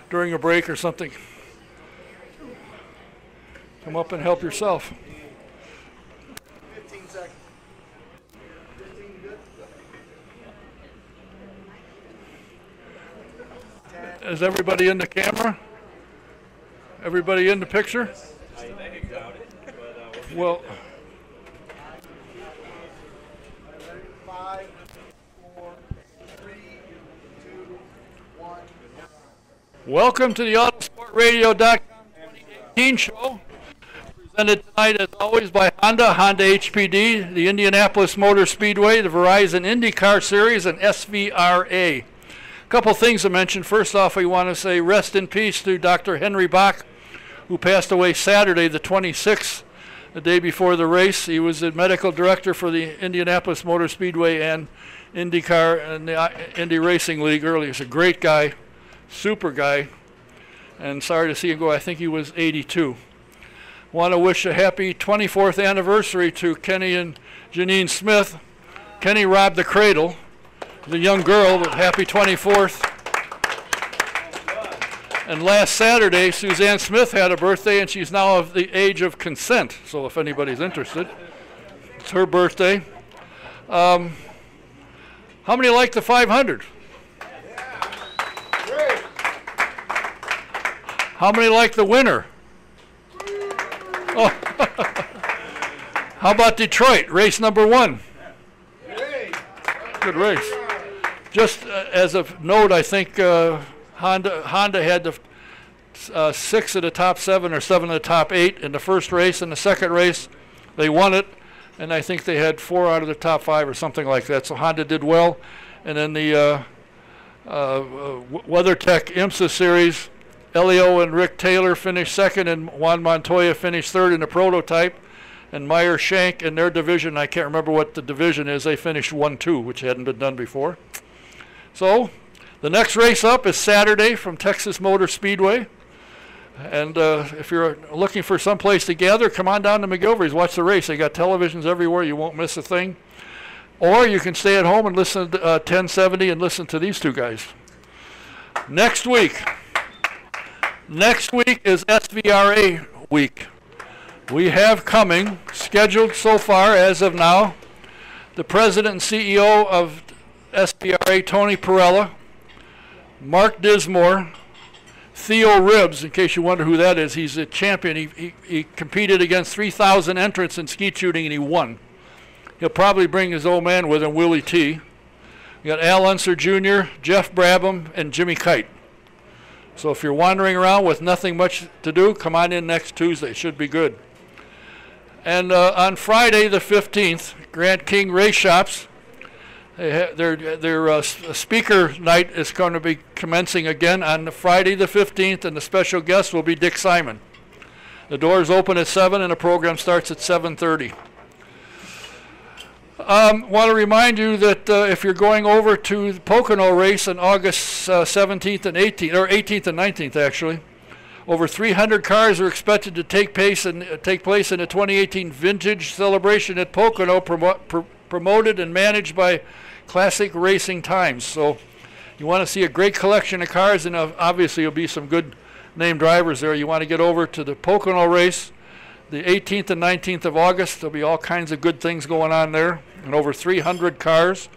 during a break or something. Come up and help yourself. 15 seconds. 15 good? Is everybody in the camera? Everybody in the picture? Well, 5, 4, 3, 2, 1. welcome to the Autosportradio.com 2018 show. Presented tonight, as always, by Honda HPD, the Indianapolis Motor Speedway, the Verizon IndyCar Series, and SVRA. A couple things to mention. First off, we want to say rest in peace to Dr. Henry Bach, who passed away Saturday, the 26th, the day before the race. He was the medical director for the Indianapolis Motor Speedway and IndyCar and the Indy Racing League earlier. He's a great guy, super guy, and sorry to see him go. I think he was 82. Want to wish a happy 24th anniversary to Kenny and Janine Smith. Kenny robbed the cradle, the young girl, but happy 24th. And last Saturday, Suzanne Smith had a birthday, and she's now of the age of consent. So if anybody's interested, it's her birthday. How many like the 500? How many like the winner? Oh. How about Detroit, race number 1? Good race. Just as a note, I think Honda had the 6 of the top 7 or 7 of the top 8 in the first race. In the second race, they won it, and I think they had 4 out of the top 5 or something like that. So Honda did well. And then the WeatherTech IMSA Series, Elio and Rick Taylor finished second, and Juan Montoya finished third in the prototype. And Meyer Shank in their division, I can't remember what the division is, they finished 1-2, which hadn't been done before. So the next race up is Saturday from Texas Motor Speedway. And if you're looking for some place to gather, come on down to McGilvery's, watch the race. They got televisions everywhere, you won't miss a thing. Or you can stay at home and listen to 1070 and listen to these two guys. Next week is SVRA week. We have coming, scheduled so far as of now, the president and CEO of SVRA, Tony Perella, Mark Dismore, Theo Ribbs, in case you wonder who that is. He's a champion. He competed against 3,000 entrants in skeet shooting, and he won. He'll probably bring his old man with him, Willie T. We got Al Unser Jr., Jeff Brabham, and Jimmy Kite. So if you're wandering around with nothing much to do, come on in next Tuesday. Should be good. And on Friday the 15th, Grant King Race Shops, their speaker night is going to be commencing again on Friday the 15th, and the special guest will be Dick Simon. The doors open at 7 and the program starts at 7:30. Want to remind you that if you're going over to the Pocono race on August 17th and 18th, or 18th and 19th actually, over 300 cars are expected to take place in the 2018 Vintage Celebration at Pocono, promoted and managed by Classic Racing Times. So you want to see a great collection of cars, and obviously there'll be some good name drivers there. You want to get over to the Pocono race, the 18th and 19th of August. There'll be all kinds of good things going on there, and over 300 cars.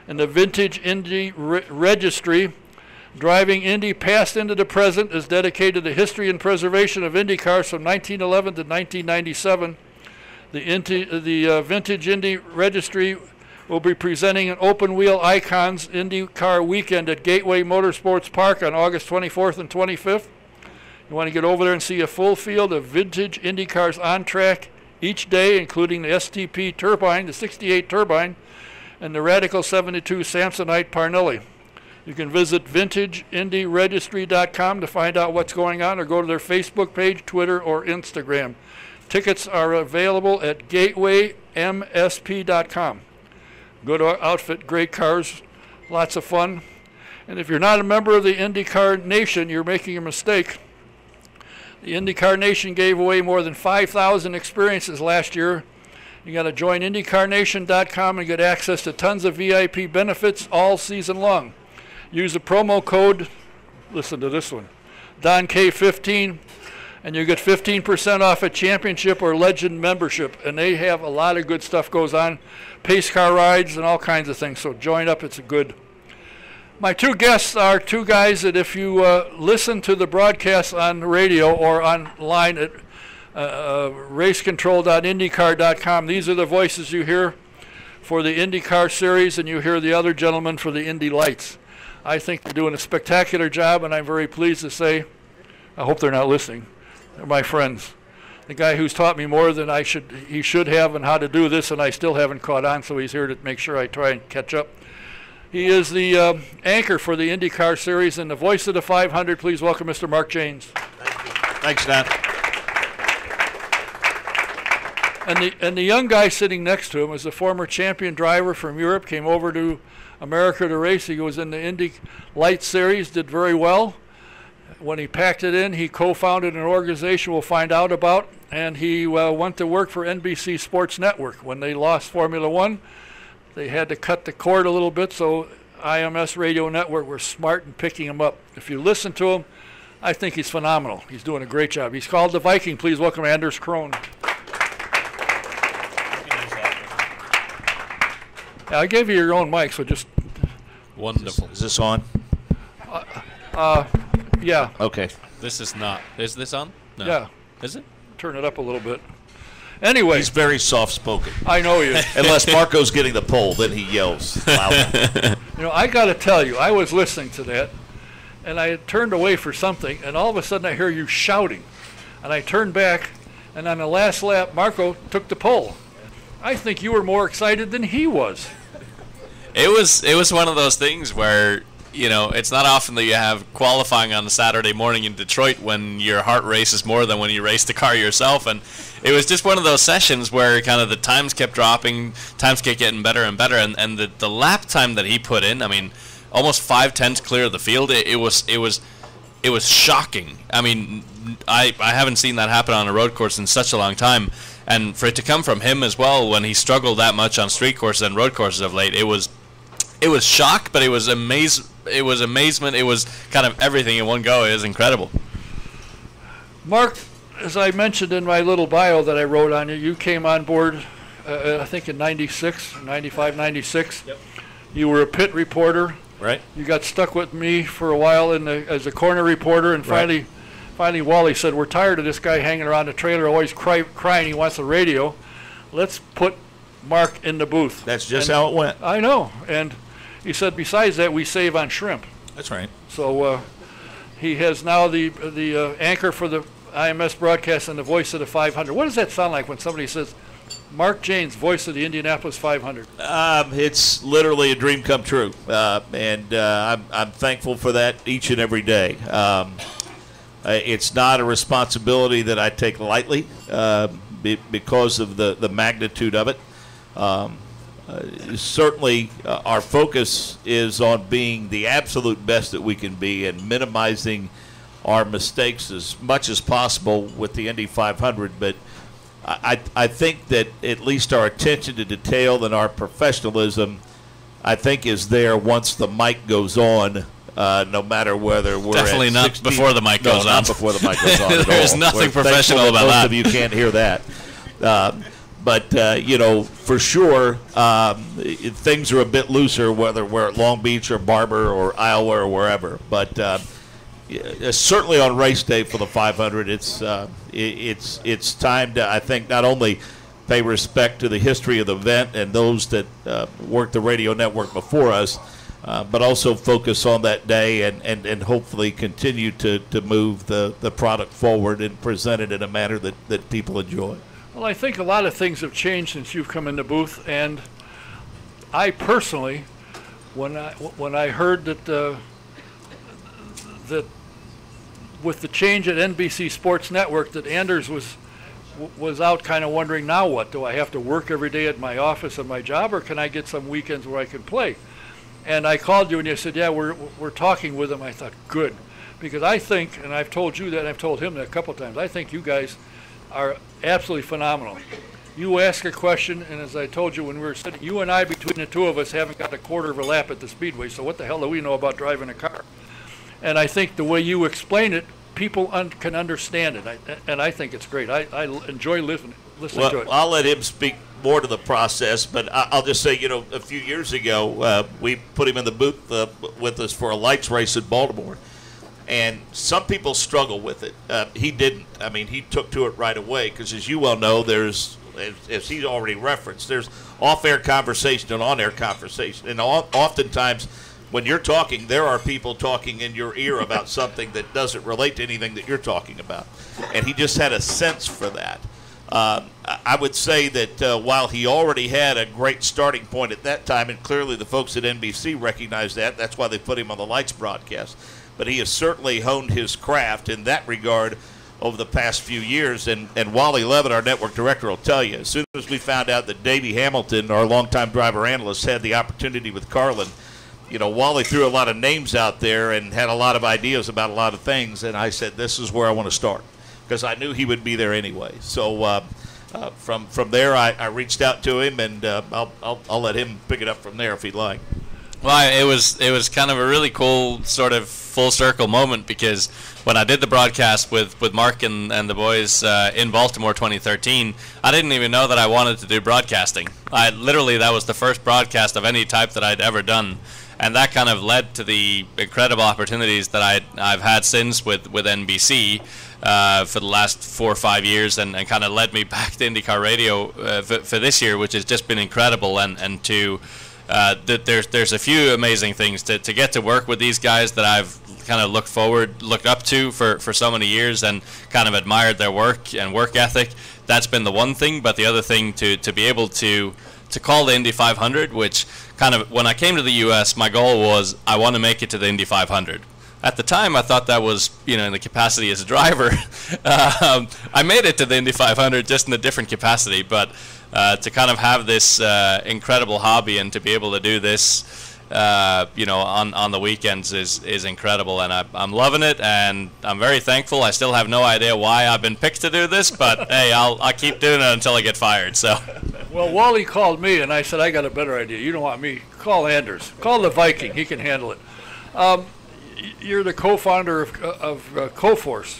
And the Vintage Indy Registry, Driving Indy Past into the Present, is dedicated to the history and preservation of Indy cars from 1911 to 1997. The Vintage Indy Registry will be presenting an open-wheel Icons IndyCar weekend at Gateway Motorsports Park on August 24th and 25th. You want to get over there and see a full field of vintage Indy cars on track each day, including the STP turbine, the 68 turbine, and the Radical 72 Samsonite Parnelli. You can visit VintageIndyRegistry.com to find out what's going on, or go to their Facebook page, Twitter, or Instagram. Tickets are available at GatewayMSP.com. Good outfit, great cars, lots of fun. And if you're not a member of the IndyCar Nation, you're making a mistake. The IndyCar Nation gave away more than 5,000 experiences last year. You got to join IndyCarNation.com and get access to tons of VIP benefits all season long. Use the promo code, listen to this one, Don K15, and you get 15% off a championship or legend membership. And they have a lot of good stuff goes on, pace car rides and all kinds of things. So join up, it's a good. My two guests are two guys that if you listen to the broadcast on the radio or online at racecontrol.indycar.com, these are the voices you hear for the IndyCar Series, and you hear the other gentlemen for the Indy Lights. I think they're doing a spectacular job, and I'm very pleased to say, I hope they're not listening. They're my friends. The guy who's taught me more than he should have and how to do this, and I still haven't caught on, so he's here to make sure I try and catch up. He is the anchor for the IndyCar Series and the voice of the 500. Please welcome Mr. Mark Jaynes. Thank you. Thanks, Don. And the young guy sitting next to him is a former champion driver from Europe, came over to America to race. He was in the Indy Light Series, did very well. When he packed it in, he co-founded an organization we'll find out about, and he went to work for NBC Sports Network. When they lost Formula One, they had to cut the cord a little bit, so IMS Radio Network were smart in picking him up. If you listen to him, I think he's phenomenal. He's doing a great job. He's called the Viking. Please welcome Anders Krohn. Yeah, I gave you your own mic, so just... Wonderful. Is this on? Yeah. Okay. This is not. Is this on? No. Yeah. Is it? Turn it up a little bit. Anyway. He's very soft-spoken. I know he is. Unless Marco's getting the pole, then he yells loudly. You know, I got to tell you, I was listening to that, and I had turned away for something, and all of a sudden I hear you shouting. And I turned back, and on the last lap, Marco took the pole. I think you were more excited than he was. It was one of those things where, you know, it's not often that you have qualifying on a Saturday morning in Detroit when your heart races more than when you race the car yourself. And it was just one of those sessions where kind of the times kept dropping, times kept getting better and better. And the lap time that he put in, I mean, almost 5/10 clear of the field, it was shocking. I mean, I haven't seen that happen on a road course in such a long time. And for it to come from him as well when he struggled that much on street courses and road courses of late, it was shock, but it was amazement. It was kind of everything in one go. It was incredible. Mark, as I mentioned in my little bio that I wrote on you, you came on board, I think in 96, 95, 96. Yep. You were a pit reporter. Right. You got stuck with me for a while as a corner reporter, and Right. Finally, Wally said, we're tired of this guy hanging around the trailer, always crying he wants the radio. Let's put Mark in the booth. That's just how it went. I know. And he said, besides that, we save on shrimp. That's right. So he has now the anchor for the IMS broadcast and the voice of the 500. What does that sound like when somebody says, Mark Jaynes, voice of the Indianapolis 500? It's literally a dream come true. And I'm thankful for that each and every day. It's not a responsibility that I take lightly because of the magnitude of it. Certainly, our focus is on being the absolute best that we can be and minimizing our mistakes as much as possible with the Indy 500. But I think that at least our attention to detail and our professionalism, I think, is there once the mic goes on. No matter whether we're definitely at not 60, before the mic goes on. Not before the mic goes on at all. There's nothing We're professional thankful about most that. of you can't hear that. But you know, for sure, things are a bit looser whether we're at Long Beach or Barber or Iowa or wherever. But certainly on race day for the 500, it's time to, I think, not only pay respect to the history of the event and those that worked the radio network before us, but also focus on that day and hopefully continue to move the product forward and present it in a manner that people enjoy. Well, I think a lot of things have changed since you've come in the booth, and I personally, when I heard that with the change at NBC Sports Network that Anders was out, kind of wondering, now what? Do I have to work every day at my office and my job, or can I get some weekends where I can play? And I called you and you said, yeah, we're talking with him. I thought, good, because I think, and I've told you that, and I've told him that a couple of times, I think you guys are absolutely phenomenal. You ask a question, and as I told you when we were sitting, you and I, between the two of us, haven't got a quarter of a lap at the Speedway, so what the hell do we know about driving a car? And I think the way you explain it people can understand it, and I think it's great. I enjoy listening to it. I'll let him speak more to the process, but I'll just say, a few years ago, we put him in the booth with us for a lights race in Baltimore, and some people struggle with it. He didn't. I mean, he took to it right away because, as you well know, there's, as he's already referenced, there's off-air conversation and on-air conversation, and oftentimes when you're talking, there are people talking in your ear about something that doesn't relate to anything that you're talking about, and he just had a sense for that. I would say that while he already had a great starting point at that time, and clearly the folks at NBC recognize that, that's why they put him on the lights broadcast, but he has certainly honed his craft in that regard over the past few years. And Wally Levitt, our network director, will tell you, as soon as we found out that Davey Hamilton, our longtime driver analyst, had the opportunity with Carlin, Wally threw a lot of names out there and had a lot of ideas about a lot of things, and I said, this is where I want to start, because I knew he would be there anyway. So from there, I reached out to him, and I'll let him pick it up from there if he'd like. Well, it was kind of a really cool sort of full circle moment, because when I did the broadcast with Mark and the boys in Baltimore 2013, I didn't even know that I wanted to do broadcasting. That was the first broadcast of any type that I'd ever done. And that kind of led to the incredible opportunities that I've had since with NBC for the last 4 or 5 years, and kind of led me back to IndyCar Radio for this year, which has just been incredible. And to there's a few amazing things to get to work with these guys that I've kind of looked up to for so many years, and kind of admired their work and work ethic. That's been the one thing, but the other thing to be able to call the Indy 500, which kind of, when I came to the U.S., my goal was I want to make it to the Indy 500. At the time, I thought that was, in the capacity as a driver. I made it to the Indy 500 just in a different capacity, but to kind of have this incredible hobby and to be able to do this, on the weekends is incredible, and I'm loving it, and I'm very thankful. I still have no idea why I've been picked to do this, but hey, I'll keep doing it until I get fired. So. Well, Wally called me, and I said, I got a better idea. You don't want me. Call Anders. Call the Viking. He can handle it. You're the co-founder of Coforce.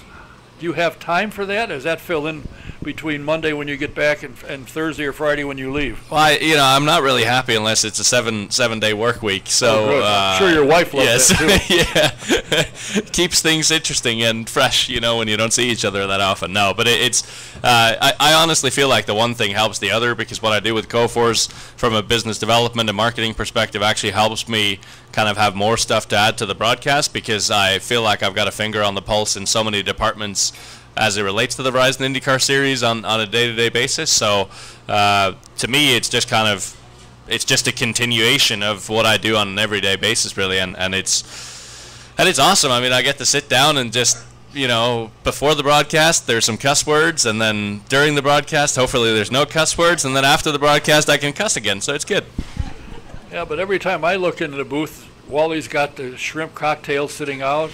Do you have time for that? Does that fill in between Monday when you get back and Thursday or Friday when you leave? Well, I'm not really happy unless it's a seven-day work week. So I'm sure your wife loves that too. Yeah, keeps things interesting and fresh. When you don't see each other that often. No, but I honestly feel like the one thing helps the other, because what I do with Coforce from a business development and marketing perspective actually helps me kind of have more stuff to add to the broadcast, because I feel like I've got a finger on the pulse in so many departments as it relates to the Verizon IndyCar Series on a day-to-day basis. So to me, it's just a continuation of what I do on an everyday basis, really, and it's awesome. I mean, I get to sit down and just, before the broadcast, there's some cuss words, and then during the broadcast, hopefully there's no cuss words, and then after the broadcast, I can cuss again, so it's good. Yeah, but every time I look into the booth, Wally's got the shrimp cocktail sitting out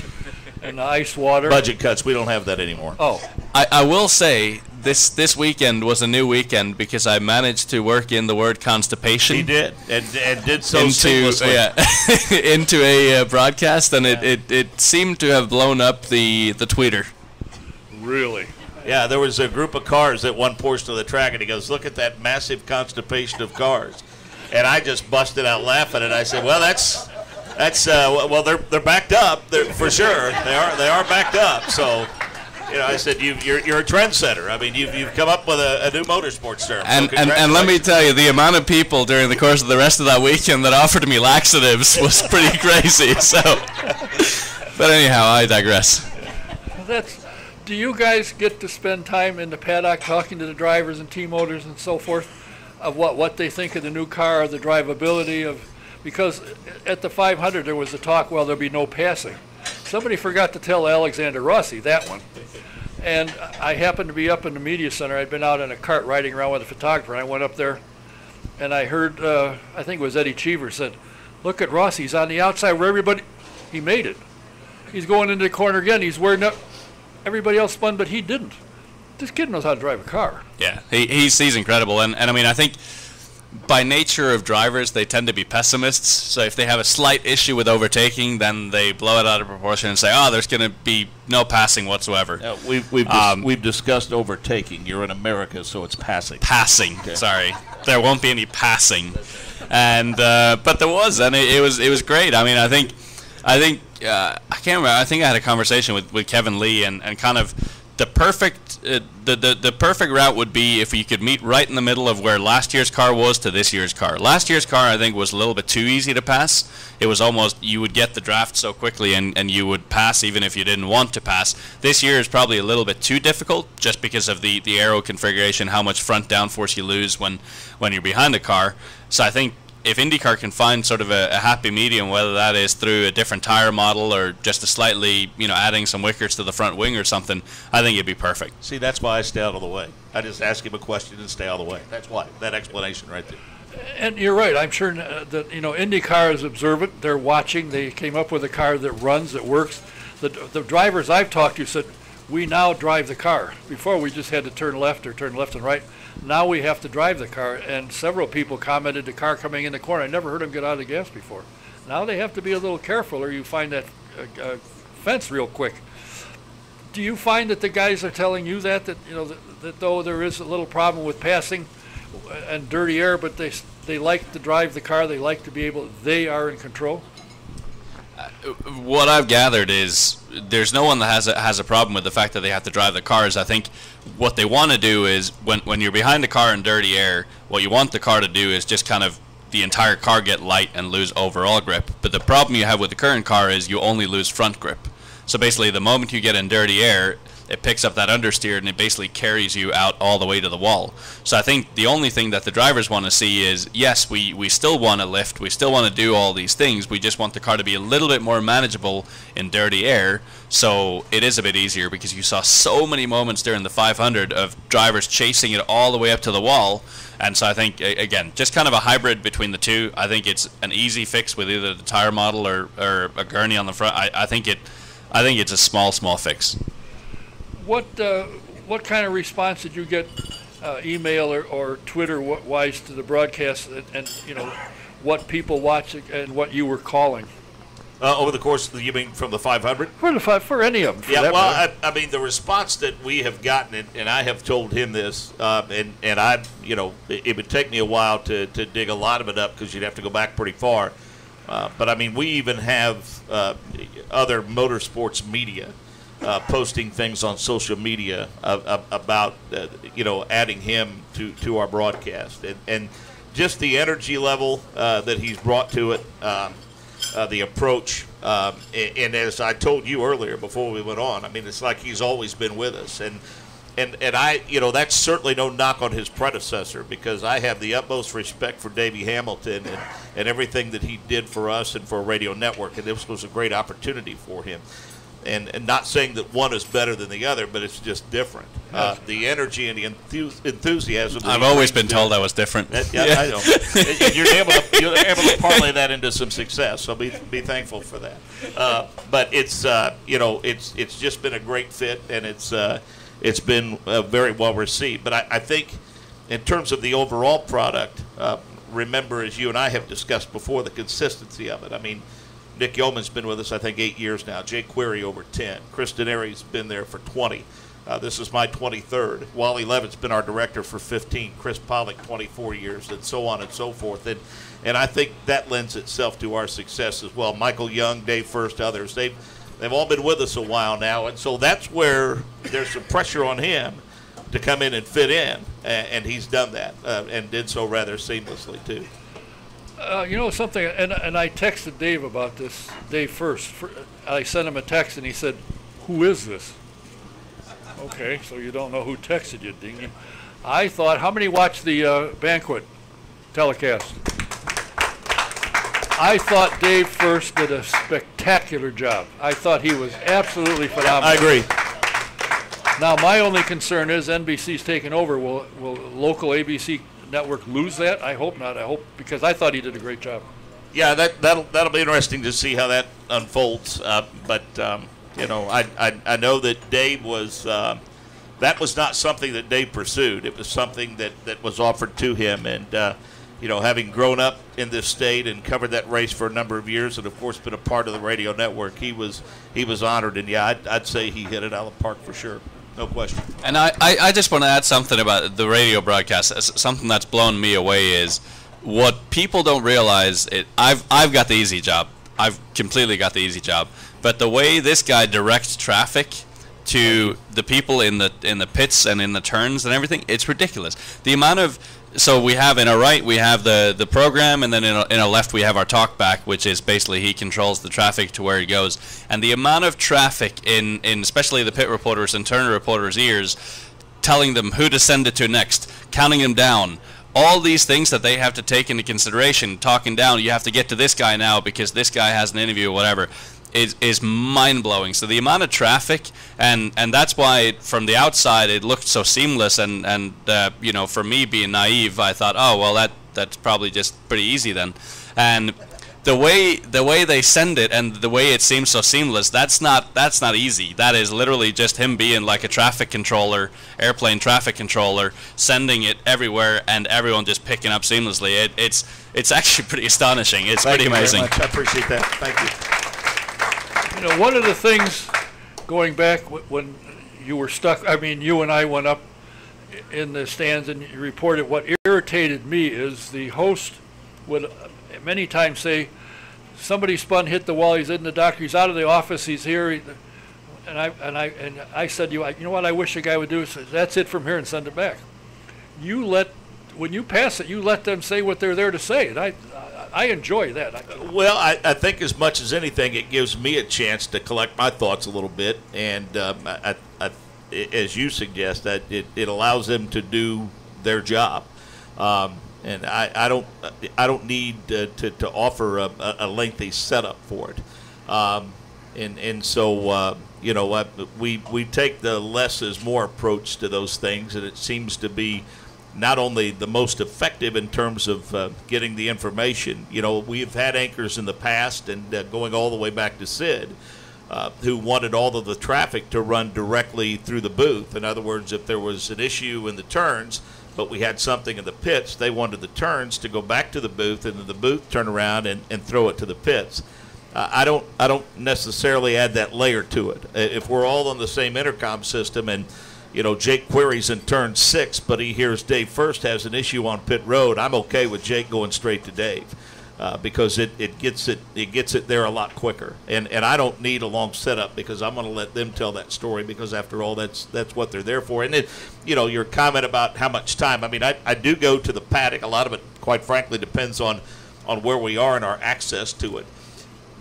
and the ice water. Budget cuts, we don't have that anymore. Oh. I will say this weekend was a new weekend, because I managed to work in the word constipation. He did, and did so seamlessly. Yeah, into a broadcast, and it seemed to have blown up the tweeter. Really? Yeah, there was a group of cars at one portion of the track, and he goes, look at that massive constipation of cars. And I just busted out laughing, and I said, well, that's they're backed up, for sure. They are backed up. So, I said, you're a trendsetter. I mean, you've come up with a new motorsports term. And let me tell you, the amount of people during the course of the rest of that weekend that offered me laxatives was pretty crazy. So, but anyhow, I digress. Do you guys get to spend time in the paddock talking to the drivers and team owners and so forth of what they think of the new car, the drivability of? Because at the 500 there was a talk, well, there'll be no passing. Somebody forgot to tell Alexander Rossi that one. And I happened to be up in the media center. I'd been out in a cart riding around with a photographer, and I went up there, and I heard, I think it was Eddie Cheever said, look at Rossi, he's on the outside where everybody, he made it. He's going into the corner again, he's wearing up, everybody else spun, but he didn't. This kid knows how to drive a car. Yeah, he's incredible, and I mean, I think by nature of drivers, they tend to be pessimists. So if they have a slight issue with overtaking, then they blow it out of proportion and say, "Oh, there's going to be no passing whatsoever." We've discussed overtaking. You're in America, so it's passing. Passing. Okay. Sorry, there won't be any passing. And but there was, and it was great. I mean, I think I can't remember. I think I had a conversation with Kevin Lee, and kind of the perfect the perfect route would be if you could meet right in the middle of where last year's car was to this year's car. Last year's car, I think, was a little bit too easy to pass. It was almost, you would get the draft so quickly and you would pass even if you didn't want to pass. This year is probably a little bit too difficult just because of the aero configuration, how much front downforce you lose when you're behind the car. So I think if IndyCar can find sort of a happy medium, whether that is through a different tire model or just a slightly, adding some wickers to the front wing or something, I think it'd be perfect. See, that's why I stay out of the way. I just ask him a question and stay out of the way. That's why. That explanation right there. And you're right. I'm sure that, IndyCar is observant. They're watching. They came up with a car that runs, that works. The drivers I've talked to said, we now drive the car. Before, we just had to turn left and right. Now we have to drive the car, and several people commented the car coming in the corner. I never heard them get out of the gas before. Now they have to be a little careful, or you find that fence real quick. Do you find that the guys are telling you that though there is a little problem with passing and dirty air, but they like to drive the car, they are in control? What I've gathered is there's no one that has a problem with the fact that they have to drive the cars. I think what they want to do is when you're behind the car in dirty air, what you want the car to do is just kind of the entire car get light and lose overall grip. But the problem you have with the current car is you only lose front grip. So basically the moment you get in dirty air, it picks up that understeer and it basically carries you out all the way to the wall. So I think the only thing that the drivers want to see is, yes, we still want to lift, we still want to do all these things, we just want the car to be a little bit more manageable in dirty air, so it is a bit easier, because you saw so many moments during the 500 of drivers chasing it all the way up to the wall. And so I think, again, just kind of a hybrid between the two. I think it's an easy fix with either the tire model or a gurney on the front. I think it's a small fix. What kind of response did you get, email or Twitter wise, to the broadcast, and what people watch and what you were calling? Over the course of you mean from the 500? For any of them. Yeah, well, I mean, the response that we have gotten, and I have told him this, and I, it would take me a while to dig a lot of it up, because you'd have to go back pretty far. But I mean, we even have other motorsports media posting things on social media about adding him to our broadcast, and just the energy level that he's brought to it, the approach, and as I told you earlier before we went on, I mean, it's like he's always been with us, and I, that's certainly no knock on his predecessor, because I have the utmost respect for Davey Hamilton and everything that he did for us and for a radio network, and this was a great opportunity for him. And not saying that one is better than the other, but it's just different. The energy and the enthusiasm. I've always been told I was different. Yeah, I know. You're able to parlay that into some success, so be thankful for that. But it's it's just been a great fit, and it's been very well received. But I think in terms of the overall product, remember, as you and I have discussed before, the consistency of it. I mean, Nick Yeoman's been with us, I think, 8 years now. Jay Query over 10. Chris Deneri's been there for 20. This is my 23rd. Wally Levitt's been our director for 15. Chris Pollock, 24 years, and so on and so forth. And I think that lends itself to our success as well. Michael Young, Dave First, others. They've all been with us a while now, and so that's where there's some pressure on him to come in and fit in, and he's done that, and did so rather seamlessly too. Something, and I texted Dave about this, Dave First. I sent him a text, and he said, "Who is this?" Okay, so you don't know who texted you, ding you. I thought, how many watched the banquet telecast? I thought Dave First did a spectacular job. I thought he was absolutely phenomenal. I agree. Now, my only concern is NBC's taken over. Will local ABC network lose that? I hope not. I hope, because I thought he did a great job. Yeah, that'll be interesting to see how that unfolds. But I know that Dave was that was not something that Dave pursued. It was something that was offered to him, and having grown up in this state and covered that race for a number of years, and of course been a part of the radio network, he was honored. And yeah, I'd say he hit it out of the park for sure, no question. And I just want to add something about the radio broadcast. Something that's blown me away is what people don't realize. I've got the easy job. I've completely got the easy job. But the way this guy directs traffic to the people in the pits and in the turns and everything, it's ridiculous. The amount of so we have in our right we have the program, and then in our left we have our talkback, which is basically he controls the traffic to where he goes. And the amount of traffic in especially the pit reporters and turn reporters' ears, telling them who to send it to next, counting them down, all these things that they have to take into consideration, talking down, you have to get to this guy now because this guy has an interview or whatever, is mind-blowing. So the amount of traffic, and that's why from the outside it looked so seamless, and for me being naive, I thought, oh well, that's probably just pretty easy then. And the way they send it and the way it seems so seamless, that's not easy. That is literally just him being like a traffic controller, airplane traffic controller, sending it everywhere and everyone just picking up seamlessly. It's actually pretty astonishing. It's pretty amazing. Thank you very much. I appreciate that. Thank you. One of the things, going back when you were stuck, you and I went up in the stands and you reported, what irritated me is the host would many times say, somebody spun, hit the wall, he's in the doctor, he's out of the office, he's here. And I said, you know what I wish a guy would do? Is that's it from here, and send it back. When you pass it, you let them say what they're there to say. And I enjoy that. Well, I think as much as anything, it gives me a chance to collect my thoughts a little bit, and as you suggest, that it allows them to do their job, and I don't need to offer a lengthy setup for it, and so we take the less is more approach to those things, and it seems to be not only the most effective in terms of getting the information. We've had anchors in the past, and going all the way back to Sid, who wanted all of the traffic to run directly through the booth. In other words, if there was an issue in the turns, but we had something in the pits, they wanted the turns to go back to the booth, and then the booth turn around and throw it to the pits. I don't necessarily add that layer to it. If we're all on the same intercom system, and Jake queries in turn 6, but he hears Dave First has an issue on pit road, I'm okay with Jake going straight to Dave, because it gets it there a lot quicker. And I don't need a long setup, because I'm going to let them tell that story, because after all, that's what they're there for. And then, your comment about how much time, I do go to the paddock. A lot of it, quite frankly, depends on where we are and our access to it.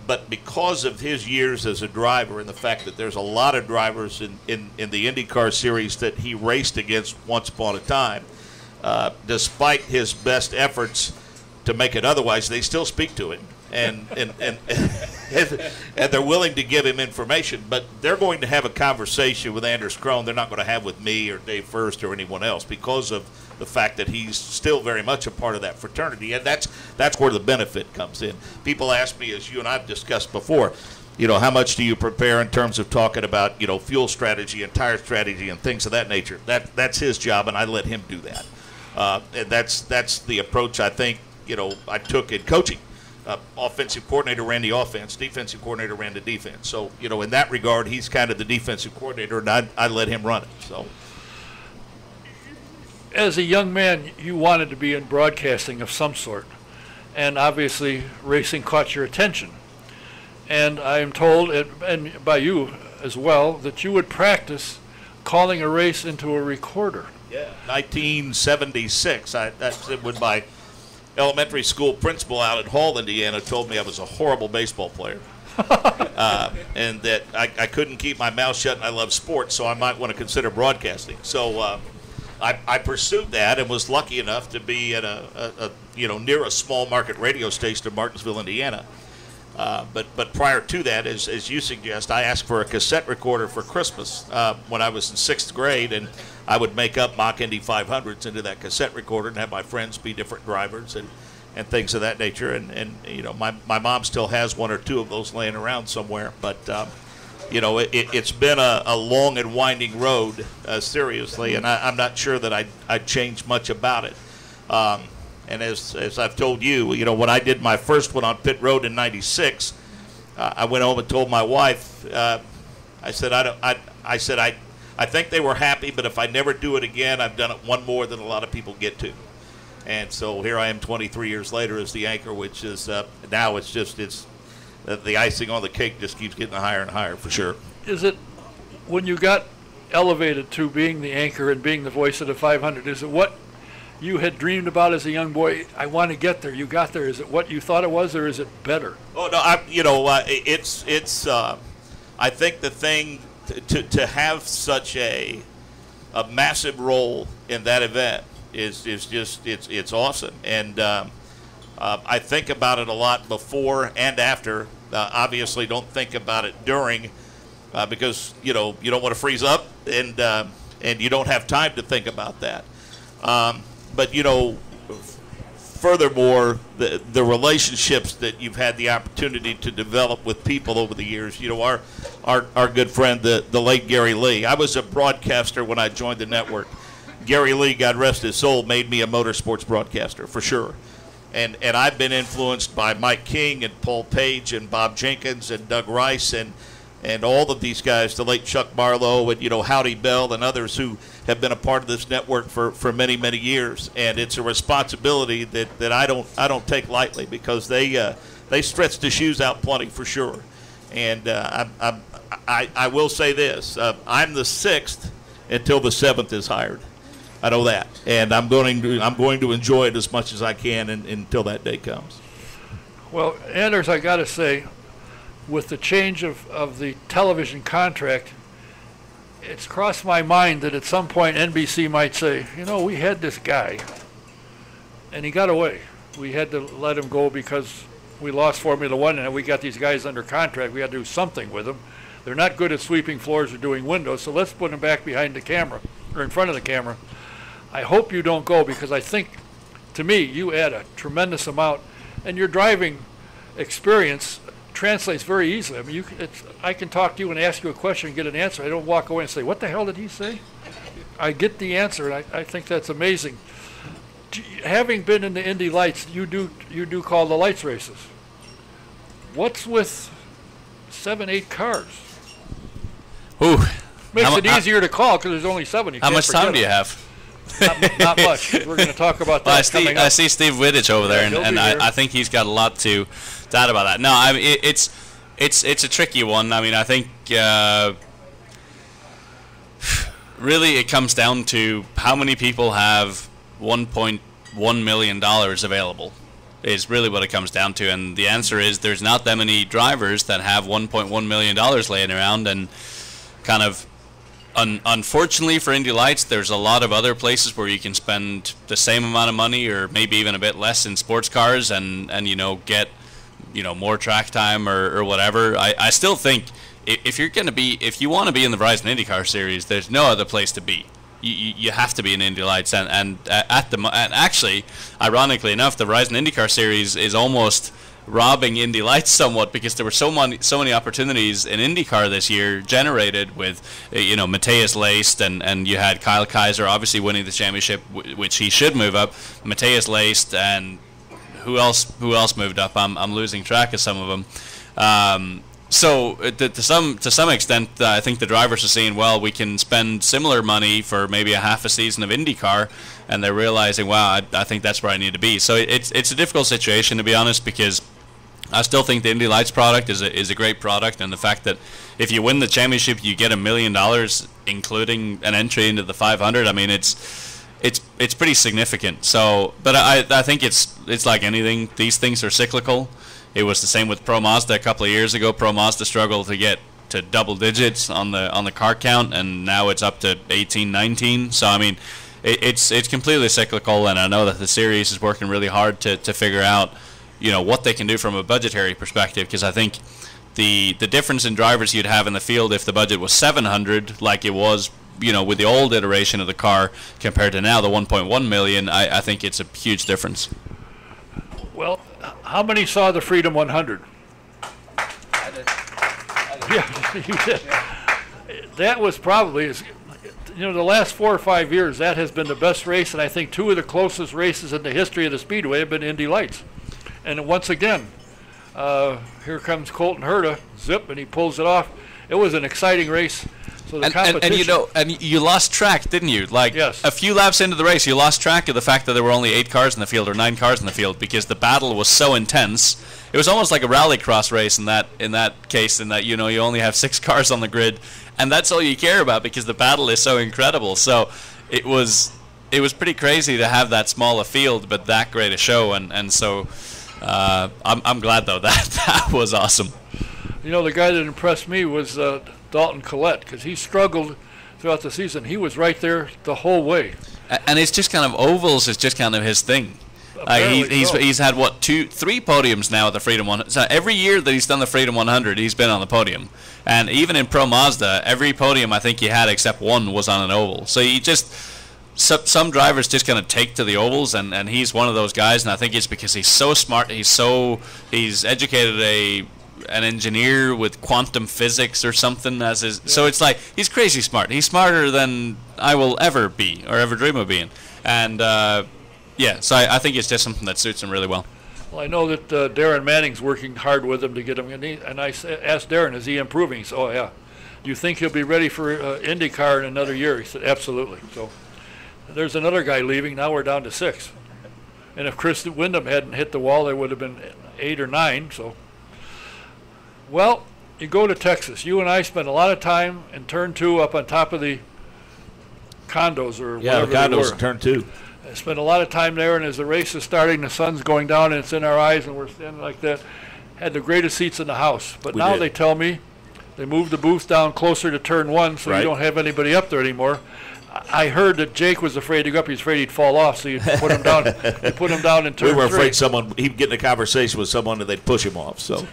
But because of his years as a driver and the fact that there's a lot of drivers in the IndyCar series that he raced against once upon a time, despite his best efforts to make it otherwise, they still speak to him. And they're willing to give him information. But they're going to have a conversation with Anders Krohn they're not going to have with me or Dave First or anyone else, because of the fact that he's still very much a part of that fraternity. And that's where the benefit comes in. People ask me, as you and I've discussed before, how much do you prepare in terms of talking about, fuel strategy and tire strategy and things of that nature. That's his job, and I let him do that. And that's the approach I think, I took in coaching. Offensive coordinator ran the offense, defensive coordinator ran the defense. So, in that regard, he's kind of the defensive coordinator, and I let him run it. So, as a young man, you wanted to be in broadcasting of some sort, and obviously racing caught your attention. And I am told, and by you as well, that you would practice calling a race into a recorder. Yeah, 1976. That's when my elementary school principal out at Hall, Indiana, told me I was a horrible baseball player. And that I couldn't keep my mouth shut, and I love sports, so I might want to consider broadcasting. So I pursued that and was lucky enough to be at near a small market radio station in Martinsville, Indiana. But prior to that, as you suggest, I asked for a cassette recorder for Christmas when I was in 6th grade, and I would make up mock Indy 500s into that cassette recorder and have my friends be different drivers and things of that nature. And my mom still has one or two of those laying around somewhere. But it's been a long and winding road, seriously, and I'm not sure that I'd change much about it. And as I've told you, you know, when I did my first one on pit road in '96, I went home and told my wife, I said, I think they were happy, but if I never do it again, I've done it one more than a lot of people get to. And so here I am 23 years later as the anchor, which is now it's the icing on the cake just keeps getting higher and higher for sure. Is it, when you got elevated to being the anchor and being the voice of the 500, is it what you had dreamed about as a young boy? I want to get there. You got there. Is it what you thought it was, or is it better? Oh no, it's I think the thing to have such a massive role in that event is just it's awesome, and I think about it a lot before and after. Obviously, don't think about it during because you don't want to freeze up, and you don't have time to think about that. But furthermore, the relationships that you've had the opportunity to develop with people over the years. Our good friend, the late Gary Lee. I was a broadcaster when I joined the network. Gary Lee, God rest his soul, made me a motorsports broadcaster for sure. And I've been influenced by Mike King and Paul Page and Bob Jenkins and Doug Rice and all of these guys, the late Chuck Barlow and Howdy Bell and others who have been a part of this network for many, many years. And it's a responsibility that I don't take lightly, because they stretch the shoes out plenty for sure. And I will say this: I'm the 6th until the 7th is hired. I know that, and I'm going to enjoy it as much as I can until that day comes. Well, Anders, I got to say, with the change of the television contract, it's crossed my mind that at some point NBC might say, we had this guy, and he got away. We had to let him go because we lost Formula One, and we got these guys under contract. We had to do something with them. They're not good at sweeping floors or doing windows, so let's put them back behind the camera, or in front of the camera. I hope you don't go, because I think, to me, you add a tremendous amount, and your driving experience translates very easily. I mean, I can talk to you and ask you a question and get an answer. I don't walk away and say, what the hell did he say? I get the answer, and I think that's amazing. Having been in the Indy Lights, you do call the lights races. What's with 7-8 cars? Ooh. Makes it easier to call because there's only 7. How much time do you have? Not much. We're going to talk about that coming up. I see Steve Wittich over there, and I think he's got a lot to add about that. No, I mean it's a tricky one. I mean, I think really it comes down to how many people have $1.1 million available. Is really what it comes down to, and the answer is there's not that many drivers that have $1.1 million laying around, and kind of. Unfortunately for Indy Lights, there's a lot of other places where you can spend the same amount of money, or maybe even a bit less, in sports cars, and get more track time or whatever. I still think if you want to be in the Verizon IndyCar Series, there's no other place to be. You have to be in Indy Lights, and actually, ironically enough, the Verizon IndyCar Series is almost robbing Indy Lights somewhat, because there were so many opportunities in IndyCar this year generated with Matthias Leist, and you had Kyle Kaiser obviously winning the championship, which he should move up. Matthias Leist, and who else moved up? I'm losing track of some of them. So to some extent, I think the drivers are seeing, well, we can spend similar money for maybe a half a season of IndyCar, and they're realizing, wow, I think that's where I need to be. So it's a difficult situation, to be honest, because I still think the Indy Lights product is a great product, and the fact that if you win the championship, you get $1 million, including an entry into the 500. I mean, it's pretty significant. So, but I think it's like anything. These things are cyclical. It was the same with Pro Mazda a couple of years ago. Pro Mazda struggled to get to double digits on the car count, and now it's up to 18, 19. So I mean, it's completely cyclical, and I know that the series is working really hard to figure out what they can do from a budgetary perspective, because I think the difference in drivers you'd have in the field if the budget was 700 like it was with the old iteration of the car compared to now the 1.1 million, I think it's a huge difference. Well, how many saw the Freedom 100? I did. Yeah, you did. That was probably, the last 4 or 5 years, that has been the best race, and I think 2 of the closest races in the history of the Speedway have been Indy Lights. And once again, here comes Colton Herta, zip, and he pulls it off. It was an exciting race. So the competition. And you lost track, didn't you? Like, yes. A few laps into the race, you lost track of the fact that there were only 8 cars in the field or 9 cars in the field because the battle was so intense. It was almost like a rallycross race in that case, in that you only have 6 cars on the grid, and that's all you care about because the battle is so incredible. So it was pretty crazy to have that small a field, but that great a show, and so I'm glad though that was awesome. The guy that impressed me was Dalton Collette, because he struggled throughout the season. He was right there the whole way. And it's just kind of ovals is just kind of his thing. He's had 3 podiums now at the Freedom 100. So every year that he's done the Freedom 100, he's been on the podium. And even in Pro Mazda, every podium I think he had except one was on an oval. So some drivers just kind of take to the ovals, and he's one of those guys. And I think it's because he's so smart. He's educated an engineer with quantum physics or something as his. So it's like he's crazy smart. He's smarter than I will ever be or ever dream of being. And so I think it's just something that suits him really well. Well, I know that Darren Manning's working hard with him to get him. And I asked Darren, is he improving? He said, oh, yeah. Do you think he'll be ready for IndyCar in another year? He said, absolutely. So there's another guy leaving. Now we're down to 6. And if Chris Windom hadn't hit the wall, there would have been 8 or 9. So, well, you go to Texas. You and I spent a lot of time in Turn 2 up on top of the condos or whatever the condos they were. in Turn 2. I spent a lot of time there, and as the race is starting, the sun's going down, and it's in our eyes, and we're standing like that. Had the greatest seats in the house. But now they tell me they moved the booth down closer to Turn 1, so you don't have anybody up there anymore. I heard that Jake was afraid to go up. He was afraid he'd fall off, so you put him down. You put him down in Turn 3. We were afraid he'd get in a conversation with someone and they'd push him off. So,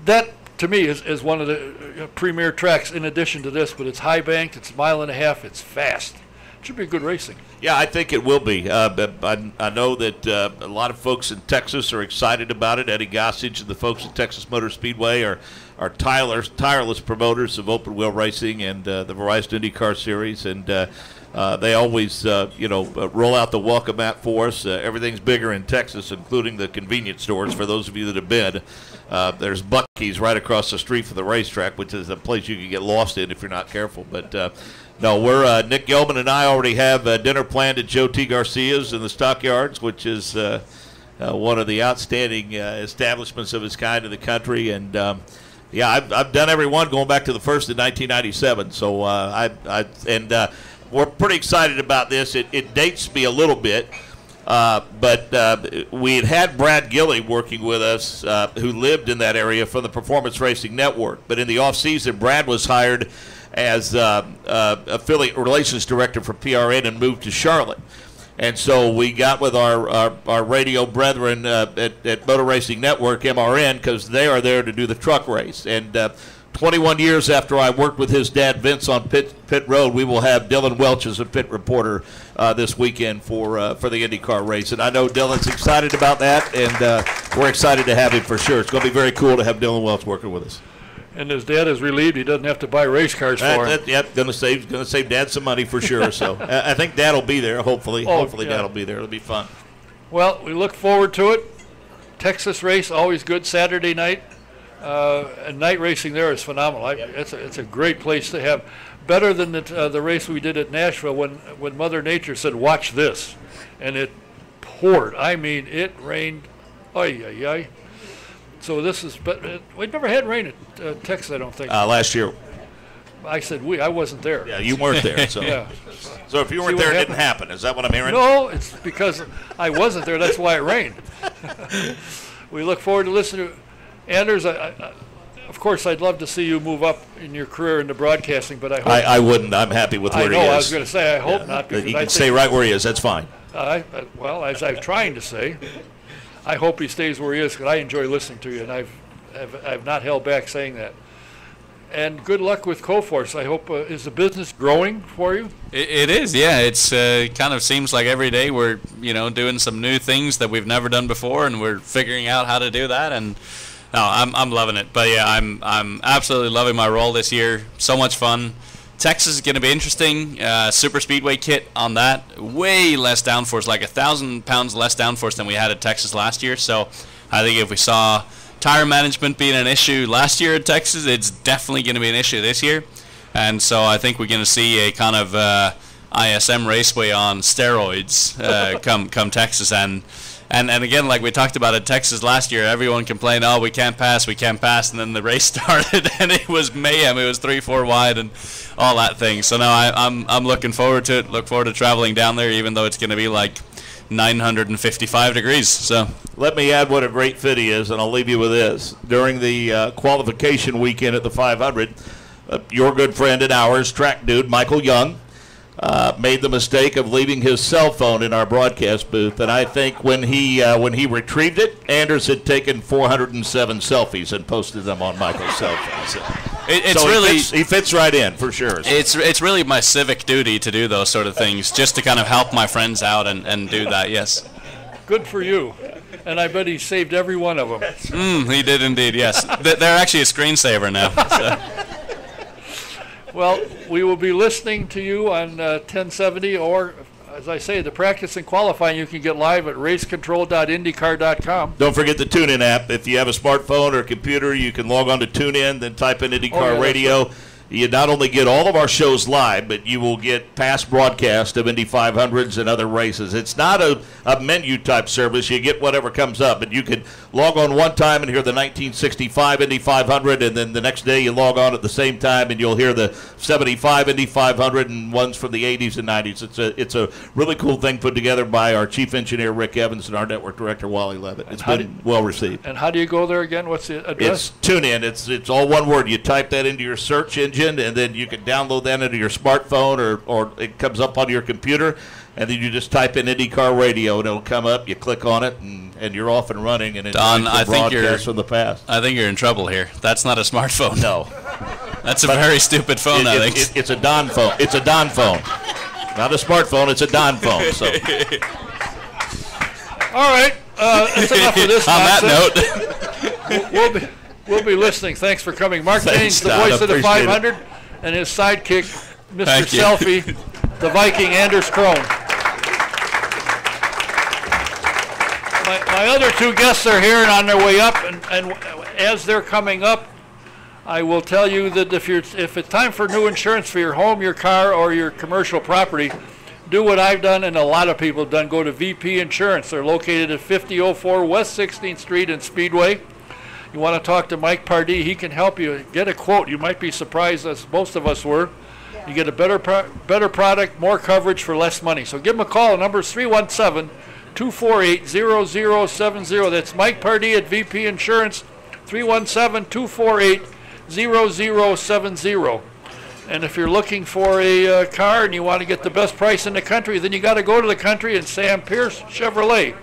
that to me is one of the premier tracks. In addition to this, but it's high banked. It's a mile and a half. It's fast. It should be good racing. Yeah, I think it will be. But I know that a lot of folks in Texas are excited about it. Eddie Gossage and the folks at Texas Motor Speedway are tireless promoters of open wheel racing and the Verizon IndyCar Series, and they always roll out the welcome mat for us. Everything's bigger in Texas, including the convenience stores. For those of you that have been, there's Buc-ee's right across the street from the racetrack, which is a place you can get lost in if you're not careful. But no, we're Nick Gelman and I already have dinner planned at Joe T. Garcia's in the Stockyards, which is one of the outstanding establishments of its kind in the country. And I've done every one going back to the first in 1997. So we're pretty excited about this. It dates me a little bit, but we had Brad Gilley working with us, who lived in that area from the Performance Racing Network. But in the off season, Brad was hired as affiliate relations director for PRN and moved to Charlotte. And so we got with our radio brethren at Motor Racing Network, MRN, because they are there to do the truck race. And 21 years after I worked with his dad, Vince, on Pit Road, we will have Dylan Welch as a pit reporter this weekend for the IndyCar race. And I know Dylan's excited about that, and we're excited to have him for sure. It's going to be very cool to have Dylan Welch working with us. And his dad is relieved he doesn't have to buy race cars for him. Yep, going to save Dad some money for sure. So I think Dad will be there. Hopefully, Dad will be there. It'll be fun. Well, we look forward to it. Texas race always good Saturday night, and night racing there is phenomenal. It's a great place to have. Better than the race we did at Nashville when Mother Nature said, "Watch this," and it poured. I mean, it rained. Ay ay ay. So this is, but we've never had rain at Texas, I don't think. Last year. I said we. I wasn't there. Yeah, you weren't there. So. Yeah. So if you weren't there, it didn't happen. Is that what I'm hearing? No, it's because I wasn't there. That's why it rained. We look forward to listening to Anders. Of course, I'd love to see you move up in your career into broadcasting, but I hope I wouldn't. I'm happy with where he is. I was going to say I hope not. Because he can stay right where he is. That's fine. Well, as I'm trying to say, I hope he stays where he is because I enjoy listening to you, and I've not held back saying that. And good luck with Coforce. I hope is the business growing for you? It is, yeah. It's kind of seems like every day we're doing some new things that we've never done before, and we're figuring out how to do that. And No, I'm loving it. But yeah, I'm absolutely loving my role this year. So much fun. Texas is going to be interesting. Super Speedway kit on that. Way less downforce, like 1,000 pounds less downforce than we had at Texas last year. So I think if we saw tire management being an issue last year at Texas, it's definitely going to be an issue this year. And so I think we're going to see a kind of ISM Raceway on steroids come Texas. And again, like we talked about at Texas last year, everyone complained, oh, we can't pass, and then the race started, and it was mayhem. It was 3-4 wide and all that thing. So no, I'm looking forward to it. Look forward to traveling down there, even though it's going to be like 955 degrees. So let me add what a great fit he is, and I'll leave you with this. During the qualification weekend at the 500, your good friend and ours, track dude Michael Young, made the mistake of leaving his cell phone in our broadcast booth, and I think when he retrieved it, Anders had taken 407 selfies and posted them on Michael's cell phone. So he fits right in for sure. It's really my civic duty to do those sort of things, just to kind of help my friends out and do that. Yes. Good for you. And I bet he saved every one of them. He did indeed. Yes. They're actually a screensaver now. So. Well, we will be listening to you on 1070, or, as I say, the practice and qualifying you can get live at racecontrol.indycar.com. Don't forget the TuneIn app. If you have a smartphone or a computer, you can log on to TuneIn, then type in IndyCar Radio. You not only get all of our shows live, but you will get past broadcast of Indy 500s and other races. It's not a menu type service. You get whatever comes up, but you can log on one time and hear the 1965 Indy 500, and then the next day you log on at the same time and you'll hear the 75 Indy 500 and ones from the 80s and 90s. It's a really cool thing put together by our chief engineer Rick Evans and our network director Wally Levitt. It's been well received. And how do you go there again? What's the address? It's TuneIn. It's all one word. You type that into your search engine, and then you can download that into your smartphone, or it comes up on your computer, and then you just type in IndyCar Radio, and it'll come up. You click on it, and you're off and running. And Don, I think from the past. I think you're in trouble here. That's not a smartphone. No, that's a very stupid phone. I think it's a Don phone. It's a Don phone, not a smartphone. It's a Don phone. So, all right, that's enough of this. On that note, we'll be listening. Thanks for coming, Mark James, the voice of the 500, and his sidekick, Mr. Selfie, the Viking Anders Krohn. My other two guests are here and on their way up, and as they're coming up, I will tell you that if it's time for new insurance for your home, your car, or your commercial property, do what I've done and a lot of people have done. Go to VP Insurance. They're located at 5004 West 16th Street in Speedway. You want to talk to Mike Pardee, he can help you get a quote. You might be surprised, as most of us were. You get a better product, more coverage for less money. So give him a call. The number is 317-248-0070. That's Mike Pardee at VP Insurance, 317-248-0070. And if you're looking for a car and you want to get the best price in the country, then you got to go to the country and Sam Pierce Chevrolet.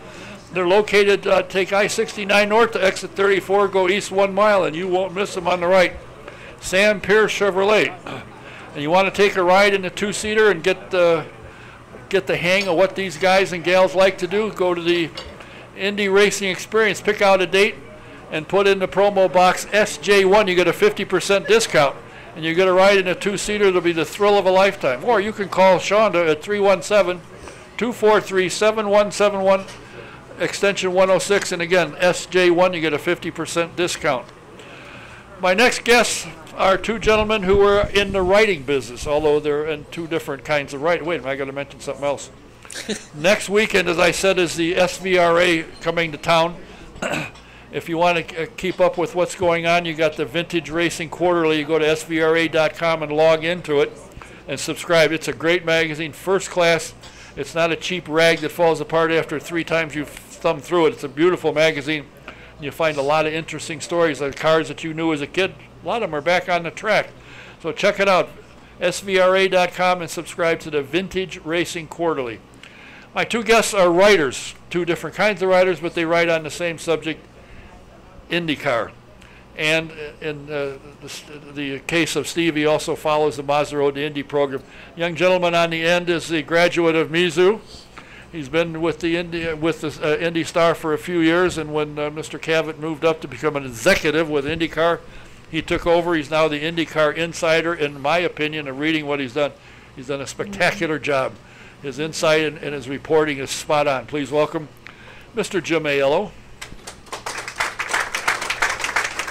They're located, take I-69 north to exit 34, go east 1 mile, and you won't miss them on the right. Sam Pierce Chevrolet. And you want to take a ride in the two-seater and get the hang of what these guys and gals like to do, go to the Indy Racing Experience, pick out a date, and put in the promo box SJ1. You get a 50% discount. And you get a ride in a two-seater. It'll be the thrill of a lifetime. Or you can call Shonda at 317-243-7171. Extension 106, and again, SJ1, you get a 50% discount. My next guests are two gentlemen who are in the writing business, although they're in two different kinds of writing. Wait a minute, I got to mention something else. Next weekend, as I said, is the SVRA coming to town. If you want to keep up with what's going on, you got the Vintage Racing Quarterly. You go to svra.com and log into it and subscribe. It's a great magazine, first class. It's not a cheap rag that falls apart after 3 times you've thumbed through it. It's a beautiful magazine. You find a lot of interesting stories of cars that you knew as a kid. A lot of them are back on the track. So check it out, svra.com, and subscribe to the Vintage Racing Quarterly. My two guests are writers, two different kinds of writers, but they write on the same subject, IndyCar. And in the case of Steve, he also follows the Mazda Road to Indy program. Young gentleman on the end is the graduate of Mizzou. He's been with the Indy Star for a few years, and when Mr. Cavett moved up to become an executive with IndyCar, he took over. He's now the IndyCar insider. In my opinion, of reading what he's done a spectacular job. His insight and his reporting is spot on. Please welcome Mr. Jim Aiello.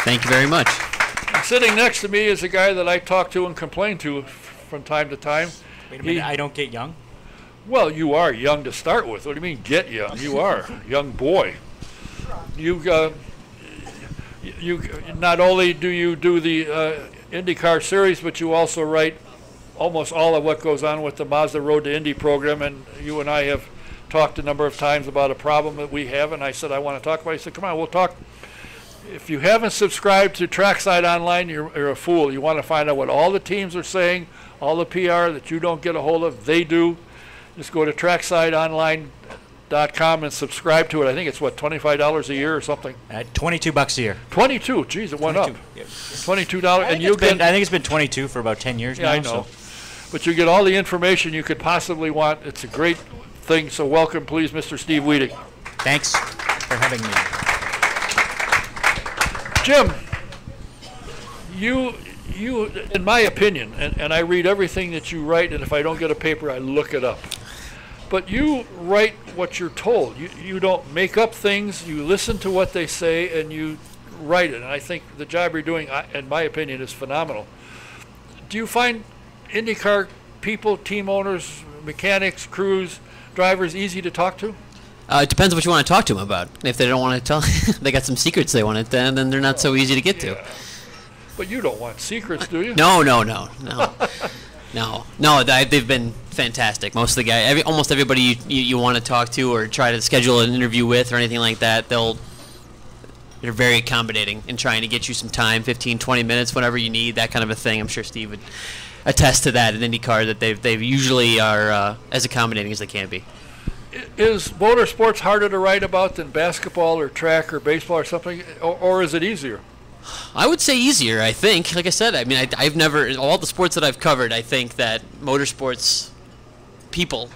Thank you very much. Sitting next to me is a guy that I talk to and complain to from time to time. Wait a minute, I don't get young? Well, you are young to start with. What do you mean get young? You are a young boy. You not only do you do the IndyCar series, but you also write almost all of what goes on with the Mazda Road to Indy program, and you and I have talked a number of times about a problem that we have, and I said I want to talk about it. He said, come on, we'll talk. If you haven't subscribed to Trackside Online, you're a fool. You want to find out what all the teams are saying, all the PR that you don't get a hold of, they do. Just go to tracksideonline.com and subscribe to it. I think it's, what, $25 a year or something? $22 a year. 22. Geez, it went up. Yep. $22. And you I think it's been 22 for about 10 years now. I know. But you get all the information you could possibly want. It's a great thing. So welcome, please, Mr. Steve Wieding. Thanks for having me. Jim, you, in my opinion, and I read everything that you write, and if I don't get a paper, I look it up. But you write what you're told. You don't make up things. You listen to what they say, and you write it. And I think the job you're doing, in my opinion, is phenomenal. Do you find IndyCar people, team owners, mechanics, crews, drivers easy to talk to? It depends what you want to talk to them about. If they don't want to tell, they got some secrets they want to, then they're not so easy to get to. But you don't want secrets, do you? No. They've been fantastic. Most of the guys, almost everybody you want to talk to or try to schedule an interview with or anything like that, they're very accommodating in trying to get you some time, 15, 20 minutes, whatever you need, that kind of a thing. I'm sure Steve would attest to that in IndyCar, that they usually are as accommodating as they can be. Is motorsports harder to write about than basketball or track or baseball or something, or is it easier? I would say easier, I think. Like I said, I mean, I've never, in all the sports that I've covered, I think that motorsports people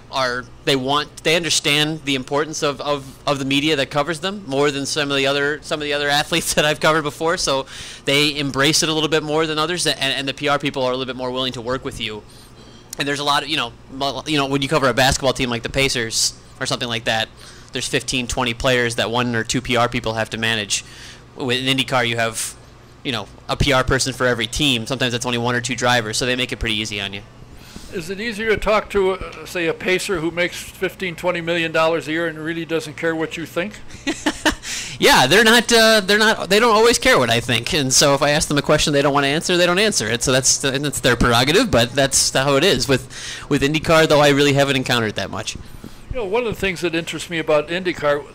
they understand the importance of the media that covers them more than some of the other athletes that I've covered before, so they embrace it a little bit more than others, and the PR people are a little bit more willing to work with you. And there's a lot of, when you cover a basketball team like the Pacers or something like that, there's 15, 20 players that one or two PR people have to manage. With an IndyCar, you have, a PR person for every team. Sometimes it's only one or two drivers, so they make it pretty easy on you. Is it easier to talk to, say, a pacer who makes $15, $20 million a year and really doesn't care what you think? Yeah, they don't always care what I think, and so if I ask them a question they don't want to answer, they don't answer it. So that's their prerogative, but that's how it is. With IndyCar, though, I really haven't encountered that much. One of the things that interests me about IndyCar,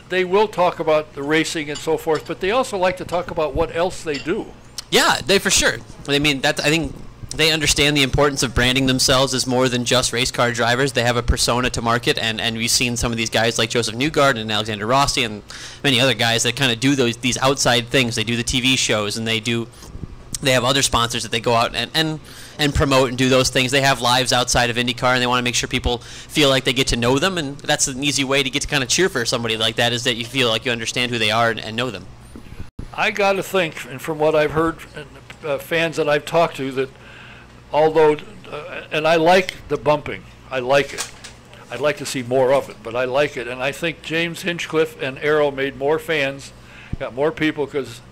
they will talk about the racing and so forth, but they also like to talk about what else they do. Yeah, they for sure. I mean, I think they understand the importance of branding themselves as more than just race car drivers. They have a persona to market, and we've seen some of these guys like Joseph Newgarden and Alexander Rossi and many other guys that kind of do these outside things. They do the TV shows, and they have other sponsors that they go out and promote and do those things. They have lives outside of IndyCar, and they want to make sure people feel like they get to know them, and that's an easy way to get to kind of cheer for somebody like that, is that you feel like you understand who they are and know them. I got to think, and from what I've heard, fans that I've talked to, that although, and I like the bumping, I like it. I'd like to see more of it, but I like it. And I think James Hinchcliffe and Arrow made more fans, got more people, because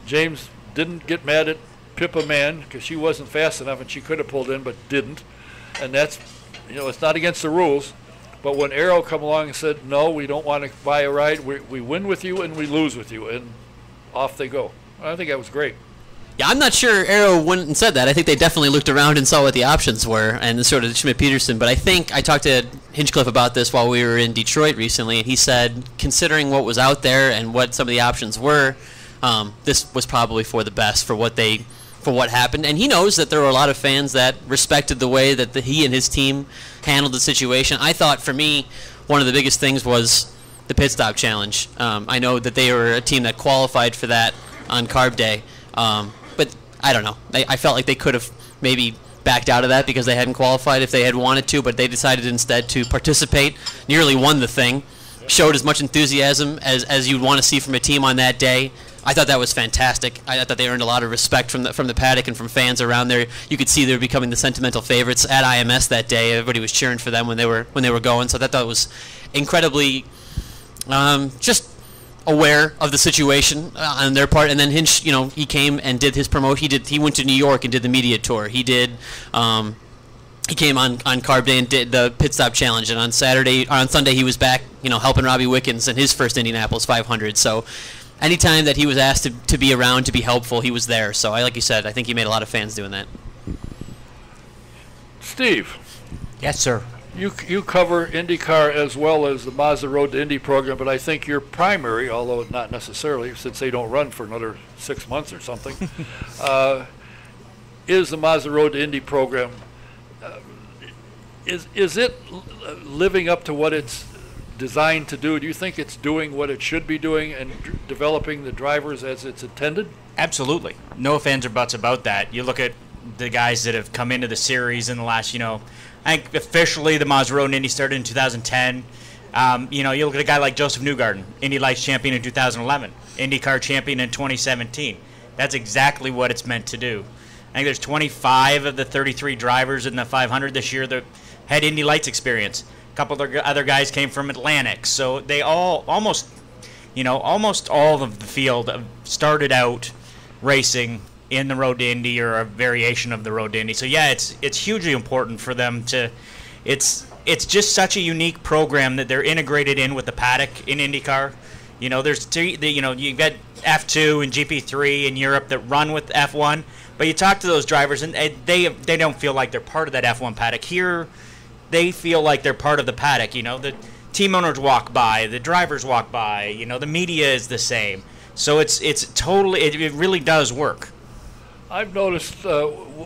James didn't get mad at Pippa Mann because she wasn't fast enough and she could have pulled in but didn't. And that's, it's not against the rules. But when Arrow come along and said, no, we don't want to buy a ride, we win with you and we lose with you, and off they go. I think that was great. Yeah, I'm not sure Arrow went and said that. I think they definitely looked around and saw what the options were, and sort of Schmidt-Peterson. But I think I talked to Hinchcliffe about this while we were in Detroit recently, and he said, considering what was out there and what some of the options were, this was probably for the best for what happened. And he knows that there were a lot of fans that respected the way that he and his team handled the situation. I thought, for me, one of the biggest things was the pit stop challenge. I know that they were a team that qualified for that on Carb Day. But I don't know. I felt like they could have maybe backed out of that because they hadn't qualified if they had wanted to, but they decided instead to participate, nearly won the thing, showed as much enthusiasm as you'd want to see from a team on that day. I thought that was fantastic. I thought they earned a lot of respect from the paddock and from fans around there. You could see they were becoming the sentimental favorites at IMS that day. Everybody was cheering for them when they were going. So I thought that was incredibly just aware of the situation on their part. And then Hinch, he came and did his promotion. He went to New York and did the media tour. He did. He came on Carb Day and did the pit stop challenge. And on Sunday he was back, helping Robbie Wickens in his first Indianapolis 500. So anytime that he was asked to be around, to be helpful, he was there. So like you said, I think he made a lot of fans doing that. Steve. Yes, sir. You cover IndyCar as well as the Mazda Road to Indy program, but I think your primary, although not necessarily, since they don't run for another 6 months or something, is the Mazda Road to Indy program. Is it living up to what it's designed to do? Do you think it's doing what it should be doing and developing the drivers as it's intended? Absolutely. No ifs or buts about that. You look at the guys that have come into the series in the last, I think officially the Mazda Road and Indy started in 2010. You look at a guy like Joseph Newgarden, Indy Lights champion in 2011, IndyCar champion in 2017. That's exactly what it's meant to do. I think there's 25 of the 33 drivers in the 500 this year that had Indy Lights experience. A couple of other guys came from Atlantic, so they almost all of the field started out racing in the Road to Indy or a variation of the Road to Indy. So yeah, it's hugely important for them to. It's just such a unique program that they're integrated in with the paddock in IndyCar. There's you've got F2 and GP3 in Europe that run with F1, but you talk to those drivers and they don't feel like they're part of that F1 paddock. Here, they feel like they're part of the paddock. The team owners walk by, the drivers walk by. The media is the same. So it's totally. It really does work. I've noticed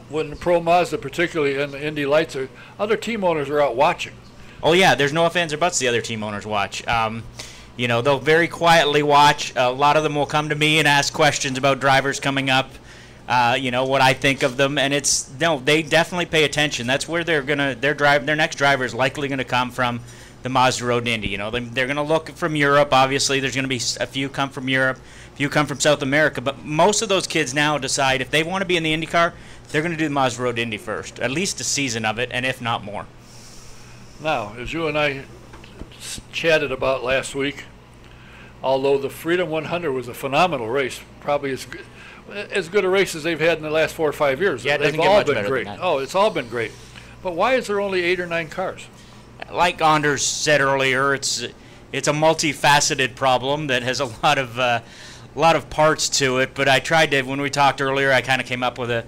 when Pro Mazda, particularly and the Indy Lights, other team owners are out watching. Oh yeah, there's no ifs, ands, or buts the other team owners watch. They'll very quietly watch. A lot of them will come to me and ask questions about drivers coming up. What I think of them, and they definitely pay attention. That's where their next driver is likely going to come from, the Mazda Road to Indy. They're going to look from Europe. Obviously, there's going to be a few come from Europe. You come from South America, but most of those kids now decide if they want to be in the IndyCar, they're going to do the Mazda Road to Indy first, at least a season of it, and if not more. Now, as you and I chatted about last week, although the Freedom 100 was a phenomenal race, probably as good a race as they've had in the last 4 or 5 years. Yeah, it doesn't They've get all much been better great. than that. Oh, it's all been great. But why is there only 8 or 9 cars? Like Anders said earlier, it's a multifaceted problem that has a lot of parts to it. But I tried to, when we talked earlier, I kind of came up with a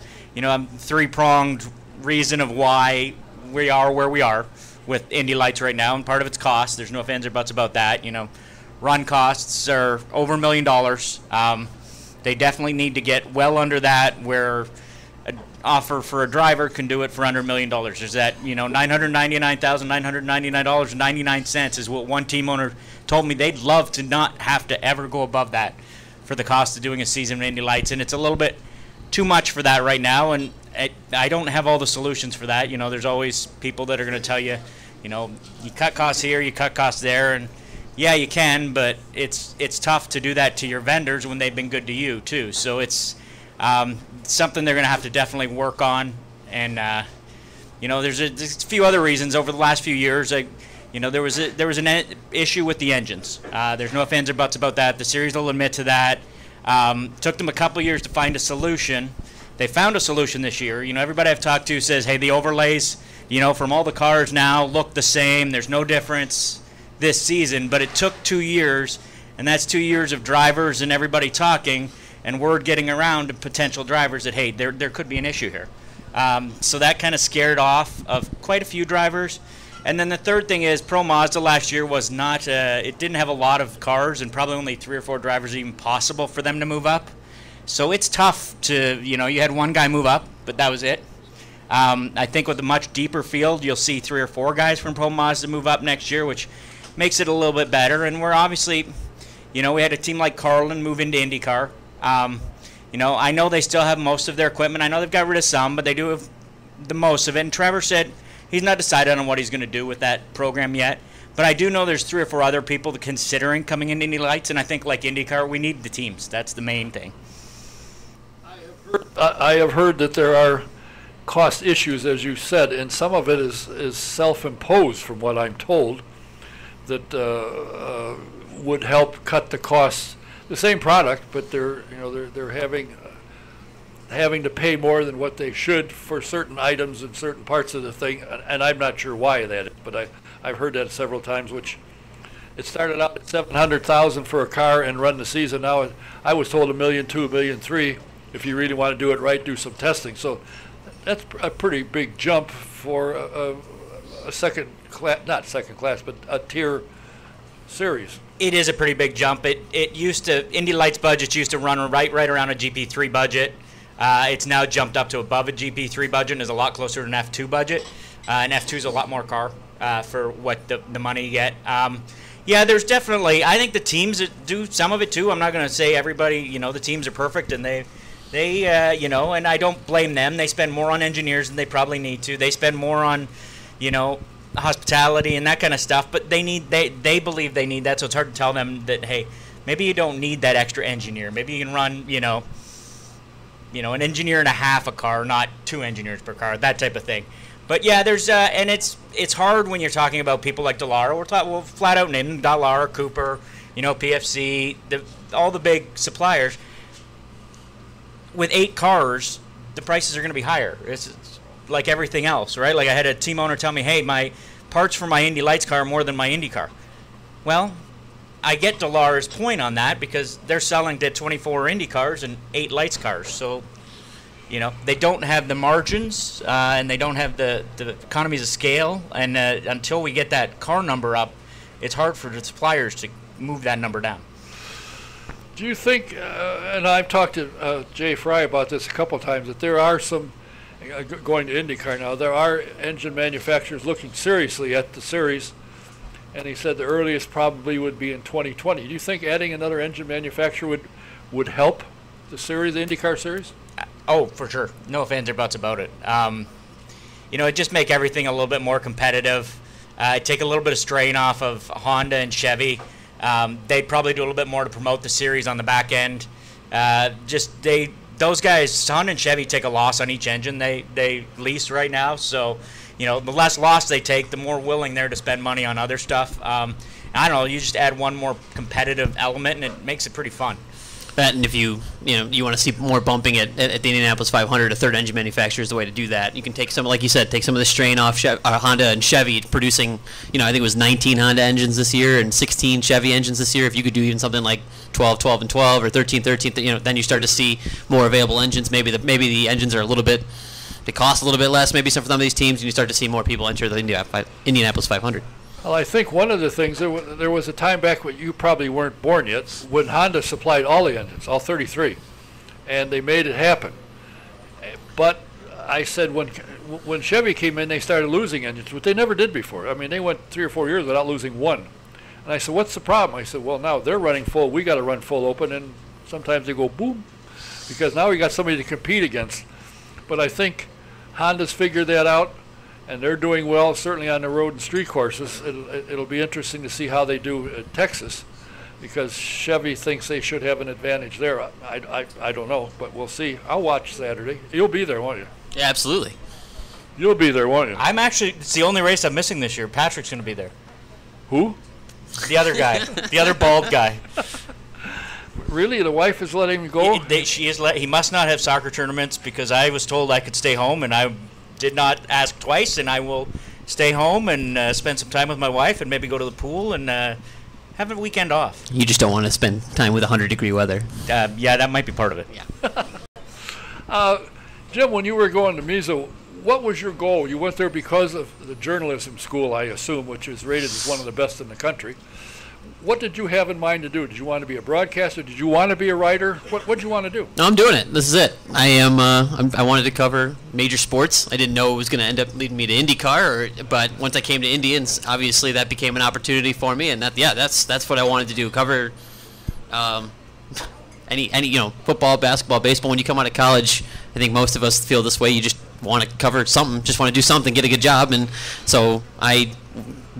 three-pronged reason of why we are where we are with Indy Lights right now, and part of it's cost. There's no ifs, ands, or buts about that. Run costs are over $1 million. They definitely need to get well under that, where an offer for a driver can do it for under $1 million. There's that, $999,999.99 is what one team owner told me. They'd love to not have to ever go above that for the cost of doing a season of Indy Lights, and it's a little bit too much for that right now, and I don't have all the solutions for that. There's always people that are going to tell you, you cut costs here, you cut costs there, and yeah, you can, but it's tough to do that to your vendors when they've been good to you too. So it's something they're going to have to definitely work on, and there's a few other reasons over the last few years. There was an issue with the engines. There's no ifs, ands, or buts about that. The series will admit to that. Took them a couple years to find a solution. They found a solution this year. Everybody I've talked to says, hey, the overlays, from all the cars now look the same. There's no difference this season, but it took 2 years, and that's 2 years of drivers and everybody talking and word getting around to potential drivers that, hey, there could be an issue here. So that kind of scared off of quite a few drivers. And then the third thing is Pro Mazda last year was not, it didn't have a lot of cars and probably only 3 or 4 drivers even possible for them to move up. So it's tough to, you had one guy move up, but that was it. I think with a much deeper field, you'll see 3 or 4 guys from Pro Mazda move up next year, which makes it a little bit better. And we're obviously, we had a team like Carlin move into IndyCar. I know they still have most of their equipment. I know they've got rid of some, but they do have the most of it. And Trevor said he's not decided on what he's going to do with that program yet. But I do know there's 3 or 4 other people considering coming into Indy Lights, and I think like IndyCar, we need the teams. That's the main thing. I have heard that there are cost issues, as you said, and some of it is self-imposed, from what I'm told, that would help cut the costs. The same product, but they're having to pay more than what they should for certain items and certain parts of the thing, and I'm not sure why that is, but I've heard that several times. Which it started out at $700,000 for a car and run the season. Now I was told $1.2 million, $1.3 million. If you really want to do it right, do some testing. So that's a pretty big jump for a second class, not second class, but a tier series. It is a pretty big jump. It used to, Indy Lights budgets used to run right around a GP3 budget. It's now jumped up to above a GP3 budget and is a lot closer to an F2 budget. And F2 is a lot more car for what the money you get. Yeah, there's definitely, I think the teams do some of it too. I'm not going to say everybody, the teams are perfect, and they and I don't blame them. They spend more on engineers than they probably need to. They spend more on, hospitality and that kind of stuff, but they believe they need that, so it's hard to tell them that, hey, maybe you don't need that extra engineer. Maybe you can run, an engineer and a half a car, not 2 engineers per car, that type of thing. But yeah, there's and it's hard when you're talking about people like Dallara. We'll flat out name them: Dallara, Cooper, PFC, all the big suppliers. With 8 cars, the prices are going to be higher. It's like everything else, right? Like I had a team owner tell me, hey, my parts for my Indy Lights car are more than my Indy car. Well, I get Dallara's point on that because they're selling to 24 Indy cars and 8 Lights cars. So, they don't have the margins and they don't have the economies of scale. And until we get that car number up, it's hard for the suppliers to move that number down. Do you think, and I've talked to Jay Fry about this a couple of times, that there are some, going to IndyCar now, there are engine manufacturers looking seriously at the series, and he said the earliest probably would be in 2020. Do you think adding another engine manufacturer would help the series, the IndyCar series? Oh, for sure. No ifs, ands, or buts about it. It just make everything a little bit more competitive. Take a little bit of strain off of Honda and Chevy. They'd probably do a little bit more to promote the series on the back end. Those guys, Honda and Chevy, take a loss on each engine they lease right now. So, the less loss they take, the more willing they're to spend money on other stuff. I don't know. You just add one more competitive element, and it makes it pretty fun. That, and if you want to see more bumping at the Indianapolis 500, a third engine manufacturer is the way to do that. You can take some, like you said, take some of the strain off Honda and Chevy producing, I think it was 19 Honda engines this year and 16 Chevy engines this year. If you could do even something like 12, 12, and 12, or 13, 13, then you start to see more available engines. Maybe the engines are they cost a little bit less, maybe some for some of these teams, and you start to see more people enter the Indianapolis 500. Well, I think one of the things, there was a time back when you probably weren't born yet, when Honda supplied all the engines, all 33, and they made it happen. But I said when Chevy came in, they started losing engines, which they never did before. I mean, they went 3 or 4 years without losing one. And I said, what's the problem? I said, well, now they're running full. We got to run full open, and sometimes they go boom, because now we got somebody to compete against. But I think Honda's figured that out, and they're doing well, certainly on the road and street courses. It'll be interesting to see how they do at Texas, because Chevy thinks they should have an advantage there. I don't know, but we'll see. I'll watch Saturday. You'll be there, won't you? Yeah, absolutely. You'll be there, won't you? It's the only race I'm missing this year. Patrick's going to be there. Who? The other guy. The other bald guy. Really? The wife is letting him go? He must not have soccer tournaments, because I was told I could stay home, and I did not ask twice, and I will stay home and spend some time with my wife and maybe go to the pool and have a weekend off. You just don't want to spend time with 100-degree weather. Yeah, that might be part of it. Yeah. Jim, when you were going to MISA, what was your goal? You went there because of the journalism school, I assume, which is rated as one of the best in the country. What did you have in mind to do? Did you want to be a broadcaster? Did you want to be a writer? What did you want to do? No, I'm doing it. This is it. I wanted to cover major sports. I didn't know it was going to end up leading me to IndyCar, but once I came to Indy, and obviously that became an opportunity for me, and that's what I wanted to do. Cover any football, basketball, baseball. When you come out of college, I think most of us feel this way. You just want to cover something, just want to do something, get a good job, and so I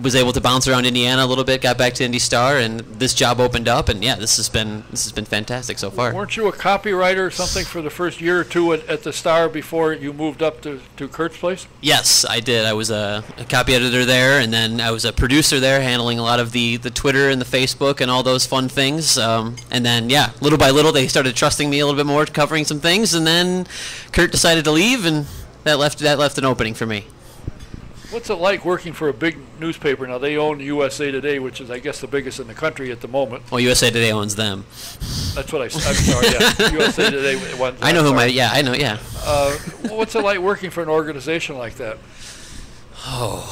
was able to bounce around Indiana a little bit, got back to Indy Star, and this job opened up, and yeah, this has been fantastic so far. Weren't you a copywriter or something for the first year or two at the Star before you moved up to Kurt's place? Yes, I did. I was a copy editor there, and then I was a producer there, handling a lot of the Twitter and the Facebook and all those fun things. And then, yeah, little by little, they started trusting me a little bit more, covering some things, and then Kurt decided to leave, and that left an opening for me. What's it like working for a big newspaper? Now, they own USA Today, which is, I guess, the biggest in the country at the moment. Well, USA Today owns them. That's what I'm sorry, yeah. USA Today. I know I know, yeah. What's it like working for an organization like that? Oh,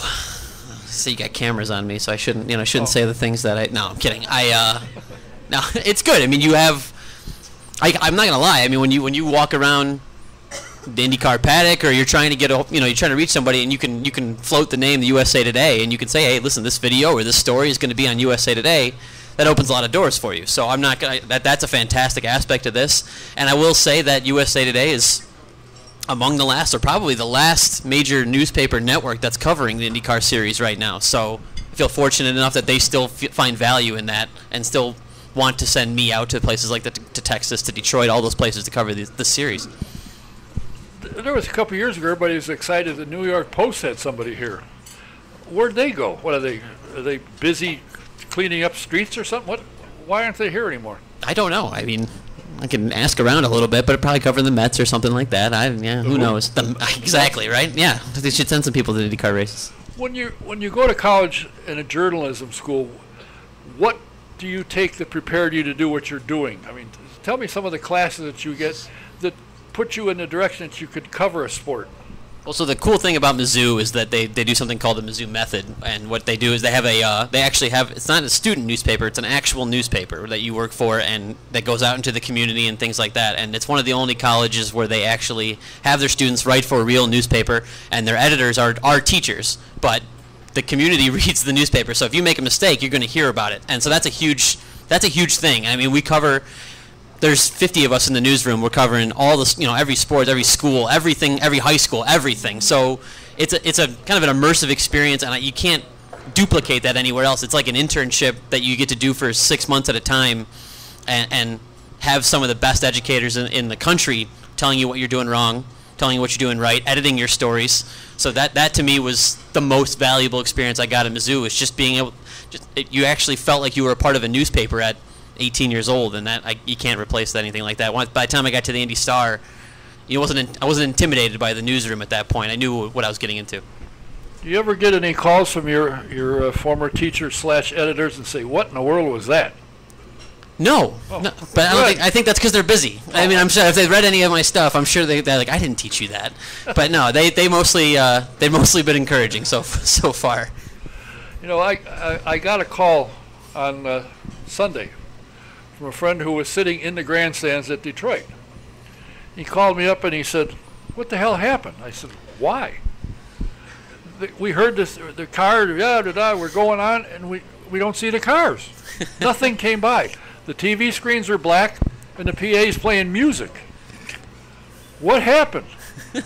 so you got cameras on me, so I shouldn't say the things that no, I'm kidding. No, it's good. I mean, I'm not gonna lie. I mean, when you walk around the IndyCar paddock, or you're trying to you're trying to reach somebody, and you can float the name the USA Today, and you can say, hey, listen, this video or this story is going to be on USA Today. That opens a lot of doors for you. So I'm not gonna. That's a fantastic aspect of this, and I will say that USA Today is among the last, or probably the last major newspaper network that's covering the IndyCar series right now. So I feel fortunate enough that they still find value in that, and still want to send me out to places like to Texas, to Detroit, all those places to cover the series. There was a couple of years ago, everybody was excited the New York Post had somebody here. Where'd they go? What are they busy cleaning up streets or something? Why aren't they here anymore? I don't know. I mean, I can ask around a little bit, but probably covering the Mets or something like that. Who knows? Exactly, right? Yeah, they should send some people to the IndyCar races. When you go to college in a journalism school, what do you take that prepared you to do what you're doing? I mean, tell me some of the classes that you get that put you in the direction that you could cover a sport. Well, so the cool thing about Mizzou is that they do something called the Mizzou Method, and what they do is they actually have, it's not a student newspaper, it's an actual newspaper that you work for, and that goes out into the community and things like that, and it's one of the only colleges where they actually have their students write for a real newspaper, and their editors are teachers, but the community reads the newspaper, so if you make a mistake, you're going to hear about it, and so that's a huge thing. I mean, we cover... There's 50 of us in the newsroom. We're covering all this, every sport, every school, everything, every high school, everything. So it's a kind of an immersive experience, and you can't duplicate that anywhere else. It's like an internship that you get to do for 6 months at a time, and have some of the best educators in the country telling you what you're doing wrong, telling you what you're doing right, editing your stories. So that to me was the most valuable experience I got at Mizzou. Is just being able, you actually felt like you were a part of a newspaper at 18 years old, and you can't replace anything like that. By the time I got to the Indy Star, I wasn't intimidated by the newsroom at that point. I knew what I was getting into. Do you ever get any calls from your former teachers / editors and say, "What in the world was that"? No, no, but I think that's because they're busy. I mean, I'm sure if they've read any of my stuff, I'm sure they're like, I didn't teach you that. But no, they've mostly been encouraging so far. I got a call on Sunday from a friend who was sitting in the grandstands at Detroit. He called me up and he said, "What the hell happened?" I said, "Why?" We heard the car, we're going on, and we don't see the cars. Nothing came by. The TV screens are black, and the PA's playing music. What happened?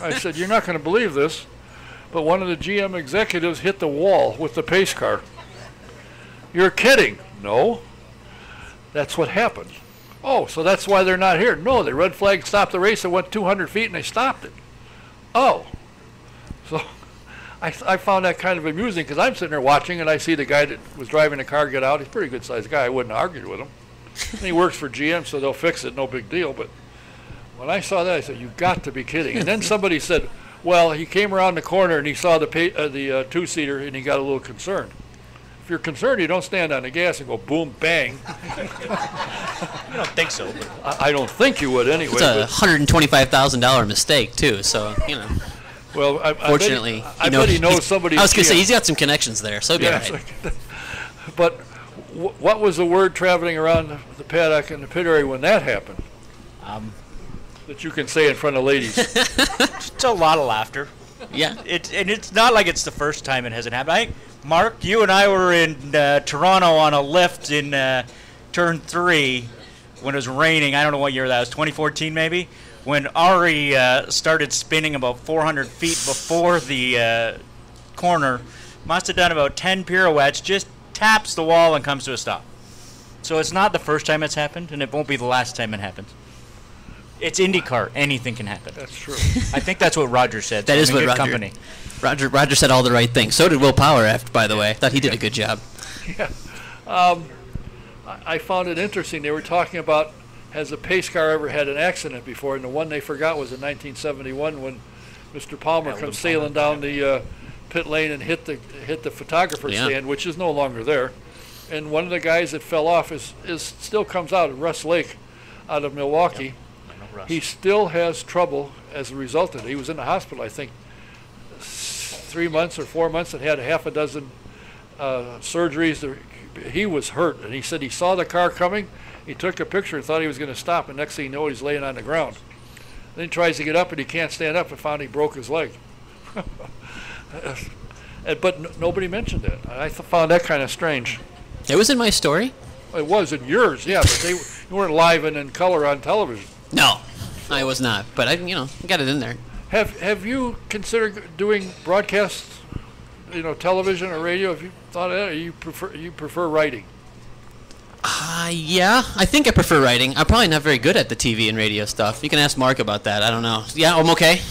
I said, "You're not going to believe this, but one of the GM executives hit the wall with the pace car." "You're kidding." "No. That's what happened." "Oh, so that's why they're not here." "No, the red flag stopped the race. It went 200 feet and they stopped it." "Oh." So I found that kind of amusing, because I'm sitting there watching and I see the guy that was driving the car get out. He's a pretty good sized guy. I wouldn't have argued with him. And he works for GM, so they'll fix it. No big deal. But when I saw that, I said, "You got to be kidding." And then somebody said, "Well, he came around the corner and he saw the two-seater and he got a little concerned." If you're concerned, you don't stand on the gas and go boom, bang. You don't think so? But I don't think you would anyway. It's a $125,000 mistake too. So Well, fortunately, I bet he knows somebody. I was going to say he's got some connections there, so it'll be all right. But what was the word traveling around the paddock and the pit area when that happened? That you can say in front of ladies. it's a lot of laughter. Yeah. It's not like it's the first time it hasn't happened. I think, Mark, you and I were in Toronto on a lift in turn 3 when it was raining. I don't know what year that was, 2014 maybe. when Ari started spinning about 400 feet before the corner, must have done about 10 pirouettes, just taps the wall and comes to a stop. So it's not the first time it's happened, and it won't be the last time it happens. It's IndyCar. Anything can happen. That's true. I think that's what Roger said. That so is I'm in what good Roger. company. Roger said all the right things. So did Will Power, by the way. I thought he did a good job. I found it interesting. They were talking about, has a pace car ever had an accident before? And the one they forgot was in 1971 when Mr. Palmer comes sailing down the pit lane and hit the photographer's stand, which is no longer there. And one of the guys that fell off is still comes out, Russ Lake, out of Milwaukee. He still has trouble as a result of it. He was in the hospital, I think, 3 months or 4 months, and had a half a dozen surgeries. He was hurt, and he said he saw the car coming. He took a picture and thought he was going to stop, and next thing you know, he's laying on the ground. Then he tries to get up, and he can't stand up, and found he broke his leg. But nobody mentioned it. I found that kind of strange. It was in my story. It was in yours, yeah, but they weren't live and in color on television. No, I was not. But I got it in there. Have you considered doing broadcast, television or radio? Have you thought of that, or you prefer writing? Yeah, I think I prefer writing. I'm probably not very good at the TV and radio stuff. You can ask Mark about that. I don't know. Yeah, I'm okay.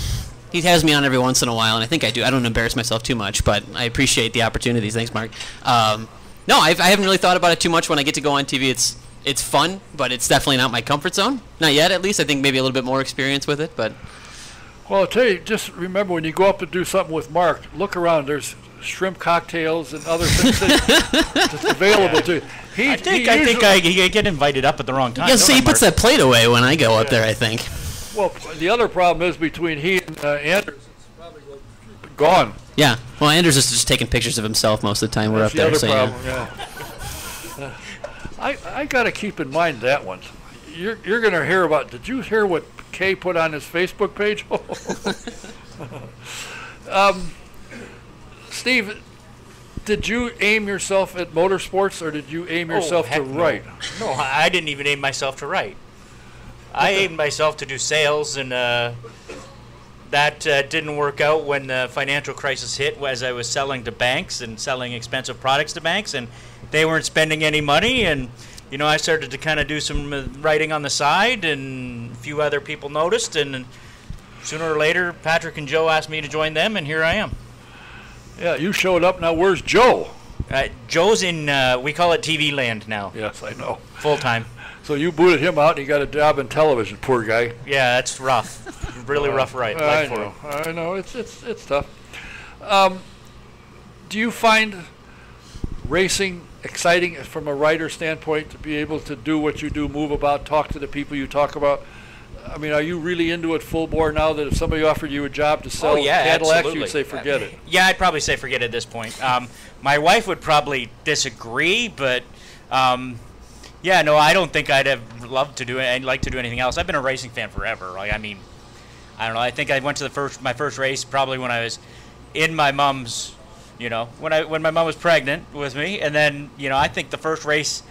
He has me on every once in a while, and I think I do. I don't embarrass myself too much, but I appreciate the opportunities. Thanks, Mark. No, I haven't really thought about it too much. When I get to go on TV, it's fun, but it's definitely not my comfort zone. Not yet, at least. I think maybe a little bit more experience with it, but... Well, I'll tell you, just remember when you go up to do something with Mark, look around. There's shrimp cocktails and other things that's available to you. I think I get invited up at the wrong time. Yeah, so he puts that plate away when I go up there, I think. Well, the other problem is between he and Anders, it's probably gone. Yeah. Well, Anders is just taking pictures of himself most of the time we're up there. That's So the other problem, I got to keep in mind that one. You're going to hear about, did you hear what Kay put on his Facebook page? Steve, did you aim yourself at motorsports, or did you aim yourself to write? No, I didn't even aim myself to write. I aimed myself to do sales, and that didn't work out when the financial crisis hit, as I was selling to banks and selling expensive products to banks, and they weren't spending any money, and I started to kind of do some writing on the side, and a few other people noticed, and sooner or later, Patrick and Joe asked me to join them, and here I am. Yeah, you showed up. Now, where's Joe? Joe's in, we call it TV land now. Yes, I know. Full time. So you booted him out, and he got a job in television, poor guy. Yeah, that's rough. Really rough life for him. I know. It's tough. Do you find racing exciting from a writer standpoint, to be able to do what you do, move about, talk to the people you talk about? I mean, are you really into it full bore now that if somebody offered you a job to sell Cadillacs, absolutely. you'd say forget it? Yeah, I'd probably say forget it at this point. My wife would probably disagree, but yeah, no, I don't think I'd have loved to do it. I'd like to do anything else. I've been a racing fan forever. Like, I mean, I don't know. I think I went to my first race probably when I was in my mom's, when my mom was pregnant with me, and then I think the first race,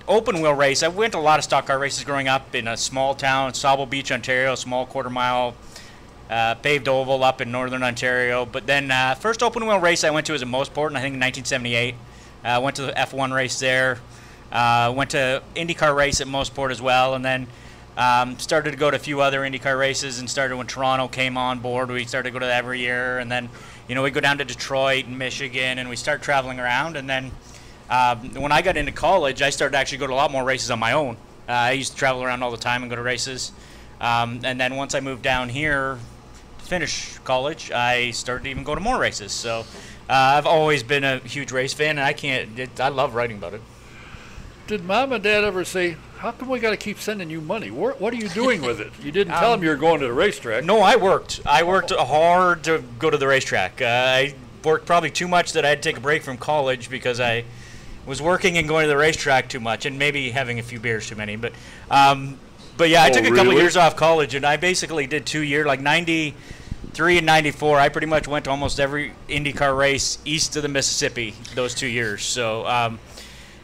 open wheel race. I went to a lot of stock car races growing up in a small town, Sauble Beach, Ontario, small quarter-mile paved oval up in northern Ontario. But then first open wheel race I went to was at Mosport, I think in 1978. Went to the F1 race there. Went to IndyCar race at Mosport as well, and then started to go to a few other IndyCar races, and started when Toronto came on board. We started to go to that every year, and then we go down to Detroit and Michigan, and we start traveling around. And then when I got into college, I started to actually go to a lot more races on my own. I used to travel around all the time and go to races. And then once I moved down here to finish college, I started to even go to more races. So I've always been a huge race fan, and I love writing about it. Did Mom and Dad ever say, how come we got to keep sending you money? What are you doing with it? You didn't tell them you were going to the racetrack. No, I worked. I worked hard to go to the racetrack. I worked probably too much that I had to take a break from college because I was working and going to the racetrack too much, and maybe having a few beers too many. But yeah, I took a couple years off college, and I basically did 2 years, like 93 and 94. I pretty much went to almost every IndyCar race east of the Mississippi those 2 years. So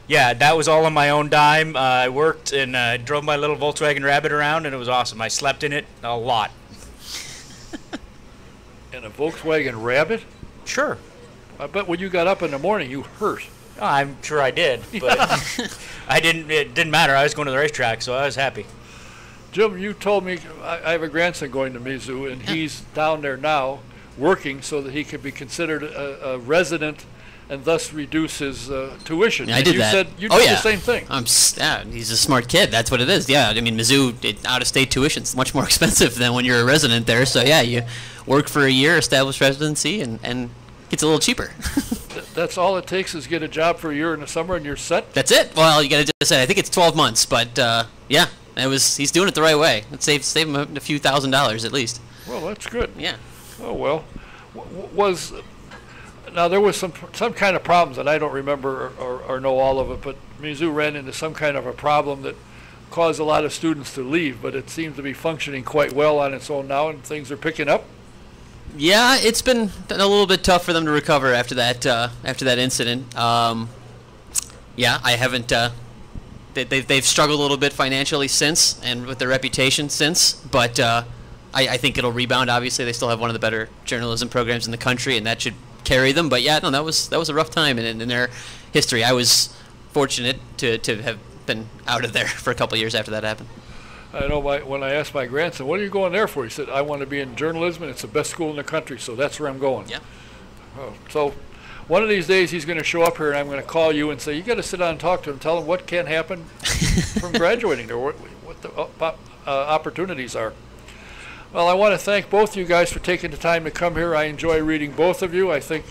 Yeah, that was all on my own dime. I worked and drove my little Volkswagen Rabbit around, and it was awesome. I slept in it a lot. And a Volkswagen Rabbit? Sure. I bet when you got up in the morning, you hurt. Oh, I'm sure I did, but I didn't. It didn't matter. I was going to the racetrack, so I was happy. Jim, you told me I have a grandson going to Mizzou, and he's down there now working so that he can be considered a resident and thus reduce his tuition. I And did you that. said you Oh, did yeah. the same thing. Yeah, he's a smart kid. That's what it is. Yeah, I mean, Mizzou, out-of-state tuition's much more expensive than when you're a resident there. So, yeah, you work for a year, establish residency, and it's a little cheaper. That's all it takes is get a job for a year in the summer and you're set. That's it. Well, you got to just say, I think it's 12 months, but, yeah, he's doing it the right way. It save him a few $1,000s at least. Well, that's good. Yeah. Oh, well. Now, there was some kind of problems that I don't remember or know all of it, but Mizzou ran into some kind of a problem that caused a lot of students to leave, but it seems to be functioning quite well on its own now, and things are picking up. Yeah, it's been a little bit tough for them to recover after that incident. Yeah, I haven't. They've struggled a little bit financially since, and with their reputation since. But I think it'll rebound. Obviously, they still have one of the better journalism programs in the country, and that should carry them. But yeah, no, that was a rough time in their history. I was fortunate to have been out of there for a couple of years after that happened. I know when I asked my grandson, what are you going there for? He said, I want to be in journalism, and it's the best school in the country, so that's where I'm going. Yeah. Oh, so one of these days he's going to show up here, and I'm going to call you and say, you got to sit down and talk to him, tell him what can happen from graduating there, what the opportunities are. Well, I want to thank both of you guys for taking the time to come here. I enjoy reading both of you. I think,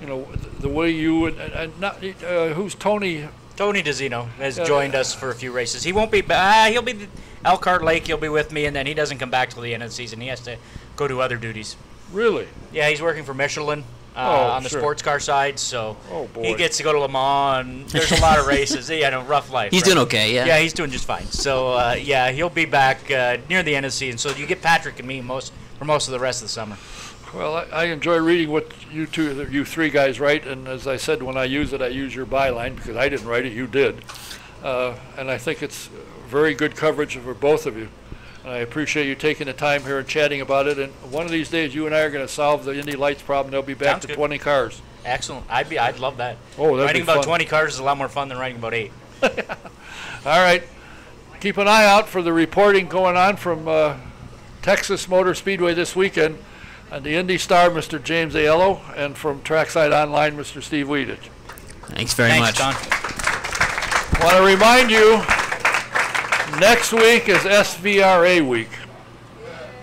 the way you and not who's Tony? Tony DeZino has joined us for a few races. He won't be. He'll be Elkhart Lake. He'll be with me, and then he doesn't come back till the end of the season. He has to go to other duties. Really? Yeah, he's working for Michelin on the sure. sports car side, so Oh, boy. he gets to go to Le Mans. And there's a lot of races. He had a rough life. He's right? doing okay, yeah. Yeah, he's doing just fine. So yeah, he'll be back near the end of the season. So you get Patrick and me for most of the rest of the summer. Well, I enjoy reading what you three guys write, and as I said, when I use it, I use your byline because I didn't write it, you did. And I think it's very good coverage for both of you. And I appreciate you taking the time here and chatting about it. And one of these days, you and I are going to solve the Indy Lights problem. They'll be back Sounds to good. 20 cars. Excellent. I'd love that. Oh, that'd writing be about fun. 20 cars is a lot more fun than writing about 8. All right. Keep an eye out for the reporting going on from Texas Motor Speedway this weekend. And the Indy Star, Mr. James Aiello, and from Trackside Online, Mr. Steve Wiedich. Thanks very much. Don. I want to remind you, next week is SVRA week.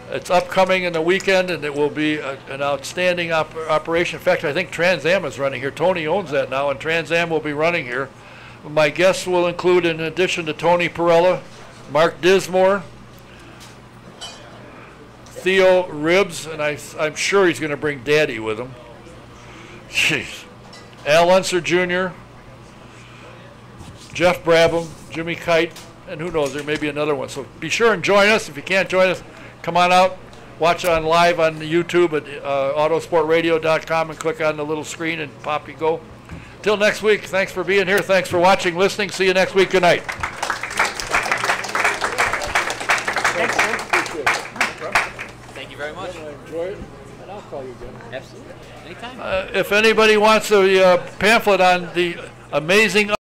It's upcoming in the weekend, and it will be an outstanding operation. In fact, I think Trans Am is running here. Tony owns that now, and Trans Am will be running here. My guests will include, in addition to Tony Perella, Mark Dismore, Theo Ribbs, and I'm sure he's going to bring Daddy with him. Jeez. Al Unser Jr., Jeff Brabham, Jimmy Kite, and who knows, there may be another one. So be sure and join us. If you can't join us, come on out, watch on live on YouTube at autosportradio.com and click on the little screen and pop you go. Till next week, thanks for being here. Thanks for watching, listening. See you next week. Good night. Thank you very much. Enjoy it, and I'll call you again. Absolutely. Anytime. If anybody wants a pamphlet on the amazing